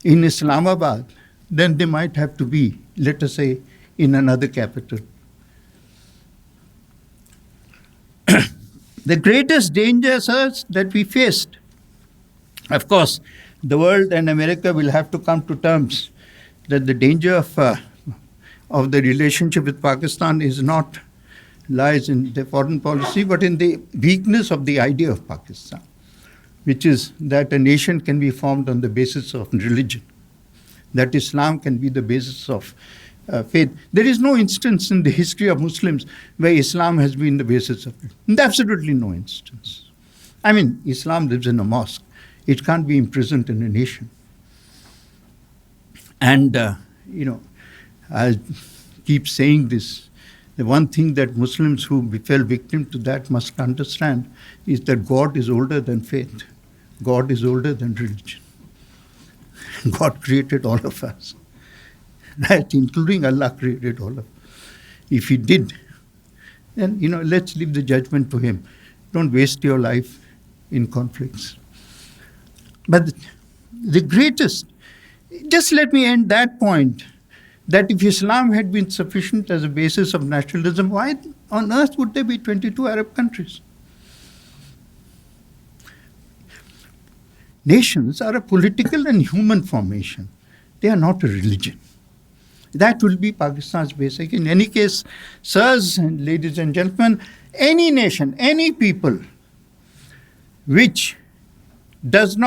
in Islamabad than they might have to be, let us say, in another capital. The greatest danger, sirs, that we faced, of course, the world and America will have to come to terms that the danger of the relationship with Pakistan lies in the foreign policy, but in the weakness of the idea of Pakistan, which is that a nation can be formed on the basis of religion, that Islam can be the basis of faith. There is no instance in the history of Muslims where Islam has been the basis of it. Absolutely no instance. I mean, Islam lives in a mosque. It can't be imprisoned in a nation. And, I keep saying this. The one thing that Muslims who fell victim to that must understand is that God is older than faith. God is older than religion. God created all of us. Right, including Allah created all of us. If He did, then, let's leave the judgment to Him. Don't waste your life in conflicts. But the greatest, just let me end that point, that if Islam had been sufficient as a basis of nationalism, why on earth would there be 22 Arab countries? nations are a political and human formation. They are not a religion. That will be Pakistan's basic. In any case, sirs and ladies and gentlemen, any nation, any people which lives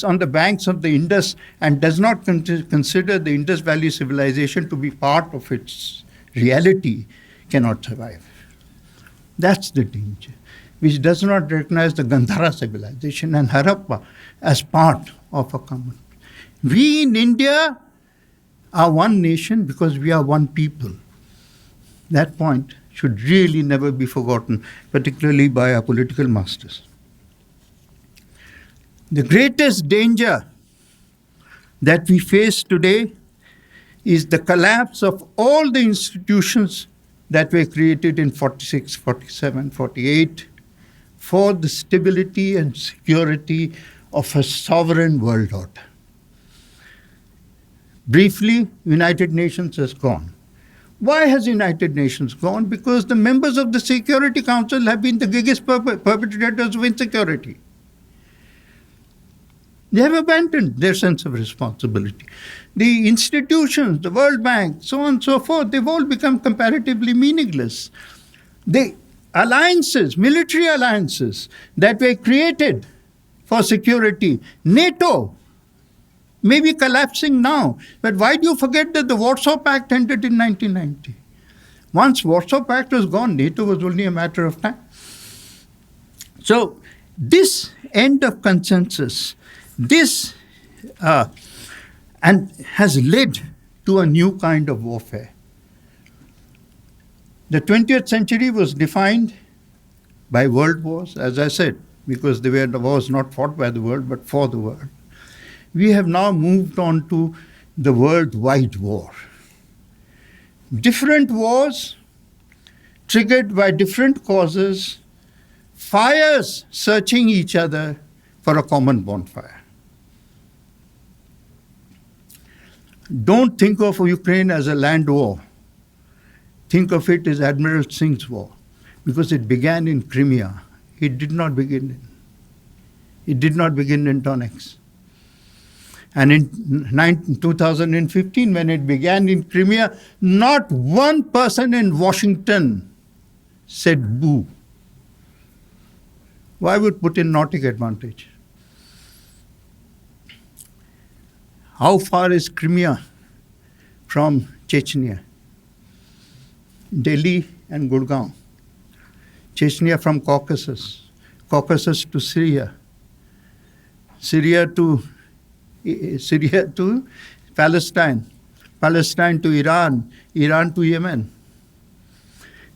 on the banks of the Indus and does not consider the Indus Valley civilization to be part of its reality cannot survive. That's the danger, which does not recognize the Gandhara civilization and Harappa as part of a common. We in India are one nation because we are one people. That point should really never be forgotten, particularly by our political masters. The greatest danger that we face today is the collapse of all the institutions that were created in 46, 47, 48 for the stability and security of a sovereign world order. Briefly, United Nations has gone. Why has United Nations gone? Because the members of the Security Council have been the biggest perpetrators of insecurity. They have abandoned their sense of responsibility. The institutions, the World Bank, so on and so forth, they've all become comparatively meaningless. The alliances, military alliances that were created for security, NATO, may be collapsing now. But why do you forget that the Warsaw Pact ended in 1990? Once Warsaw Pact was gone, NATO was only a matter of time. So this end of consensus, this and has led to a new kind of warfare. The 20th century was defined by world wars, as I said, because they were the wars not fought by the world, but for the world. We have now moved on to the worldwide war. Different wars triggered by different causes, fires searching each other for a common bonfire. Don't think of Ukraine as a land war. Think of it as Admiral Singh's war, because it began in Crimea. It did not begin in Donetsk. And in 2015, when it began in Crimea, not one person in Washington said boo. Why would Putin not take advantage? How far is Crimea from Chechnya? Delhi and Gurgaon. Chechnya from Caucasus. Caucasus to Syria. Syria to Palestine. Palestine to Iran. Iran to Yemen.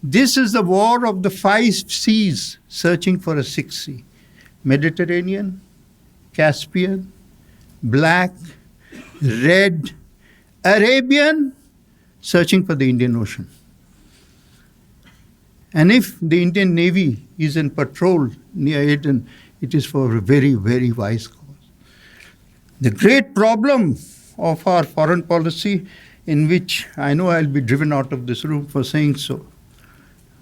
This is the war of the 5 seas searching for a 6th sea. Mediterranean, Caspian, Black, Red, Arabian, searching for the Indian Ocean. And if the Indian Navy is in patrol near Aden, it is for a very, very wise cause. The great problem of our foreign policy, in which I know I'll be driven out of this room for saying so,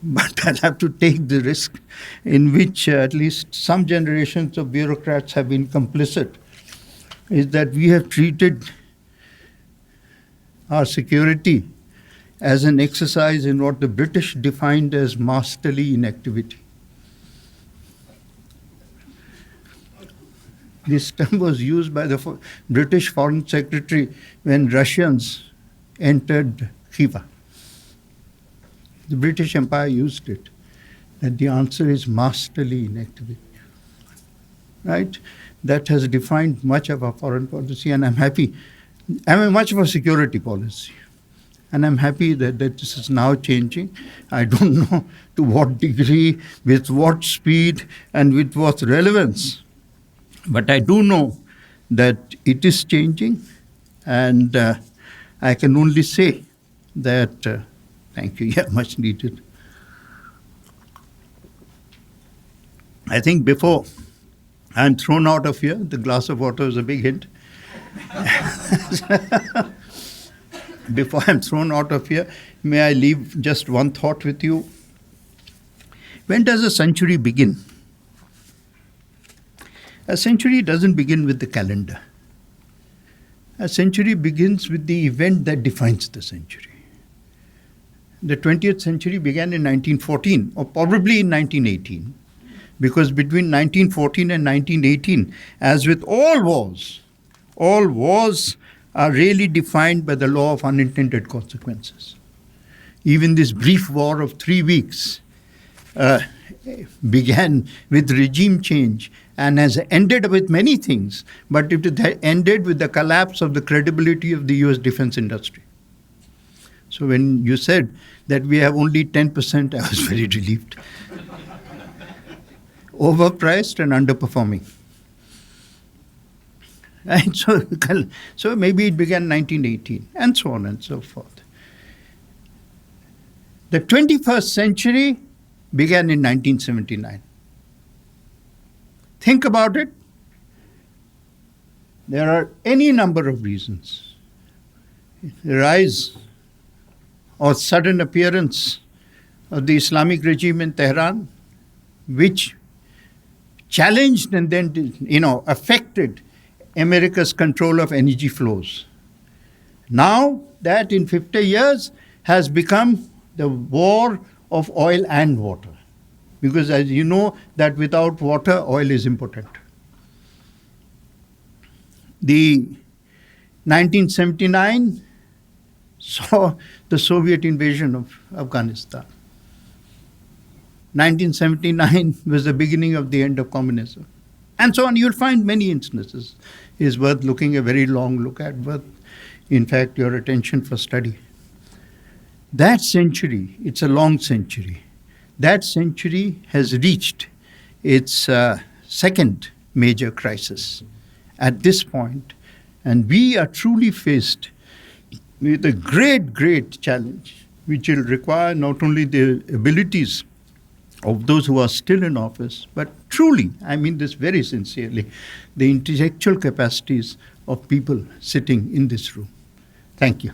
but I'll have to take the risk, in which at least some generations of bureaucrats have been complicit, is that we have treated our security as an exercise in what the British defined as masterly inactivity. This term was used by the British Foreign Secretary when Russians entered Khiva. The British Empire used it, that the answer is masterly inactivity. Right? That has defined much of our foreign policy, and I'm happy. Much of our security policy. And I'm happy that this is now changing. I don't know to what degree, with what speed, and with what relevance. But I do know that it is changing, and I can only say that, thank you, yeah, much needed. I think before I'm thrown out of here, the glass of water is a big hint. Before I'm thrown out of here, may I leave just one thought with you? When does a century begin? A century doesn't begin with the calendar. A century begins with the event that defines the century. The 20th century began in 1914, or probably in 1918, because between 1914 and 1918, as with all wars are really defined by the law of unintended consequences. Even this brief war of 3 weeks began with regime change and has ended with many things, but it ended with the collapse of the credibility of the US defense industry. So when you said that we have only 10%, I was very relieved. Overpriced and underperforming. And so maybe it began 1918, and so on and so forth. The 21st century began in 1979. Think about it. There are any number of reasons. The rise or sudden appearance of the Islamic regime in Tehran, which challenged and then affected America's control of energy flows. Now that in 50 years has become the war of oil and water. Because as you know that without water, oil is impotent. The 1979 saw the Soviet invasion of Afghanistan. 1979 was the beginning of the end of communism. And so on. You'll find many instances. It's worth looking a very long look at, worth, in fact, your attention for study. That century, it's a long century. That century has reached its second major crisis at this point, and we are truly faced with a great, great challenge, which will require not only the abilities of those who are still in office, but truly, I mean this very sincerely, the intellectual capacities of people sitting in this room. Thank you.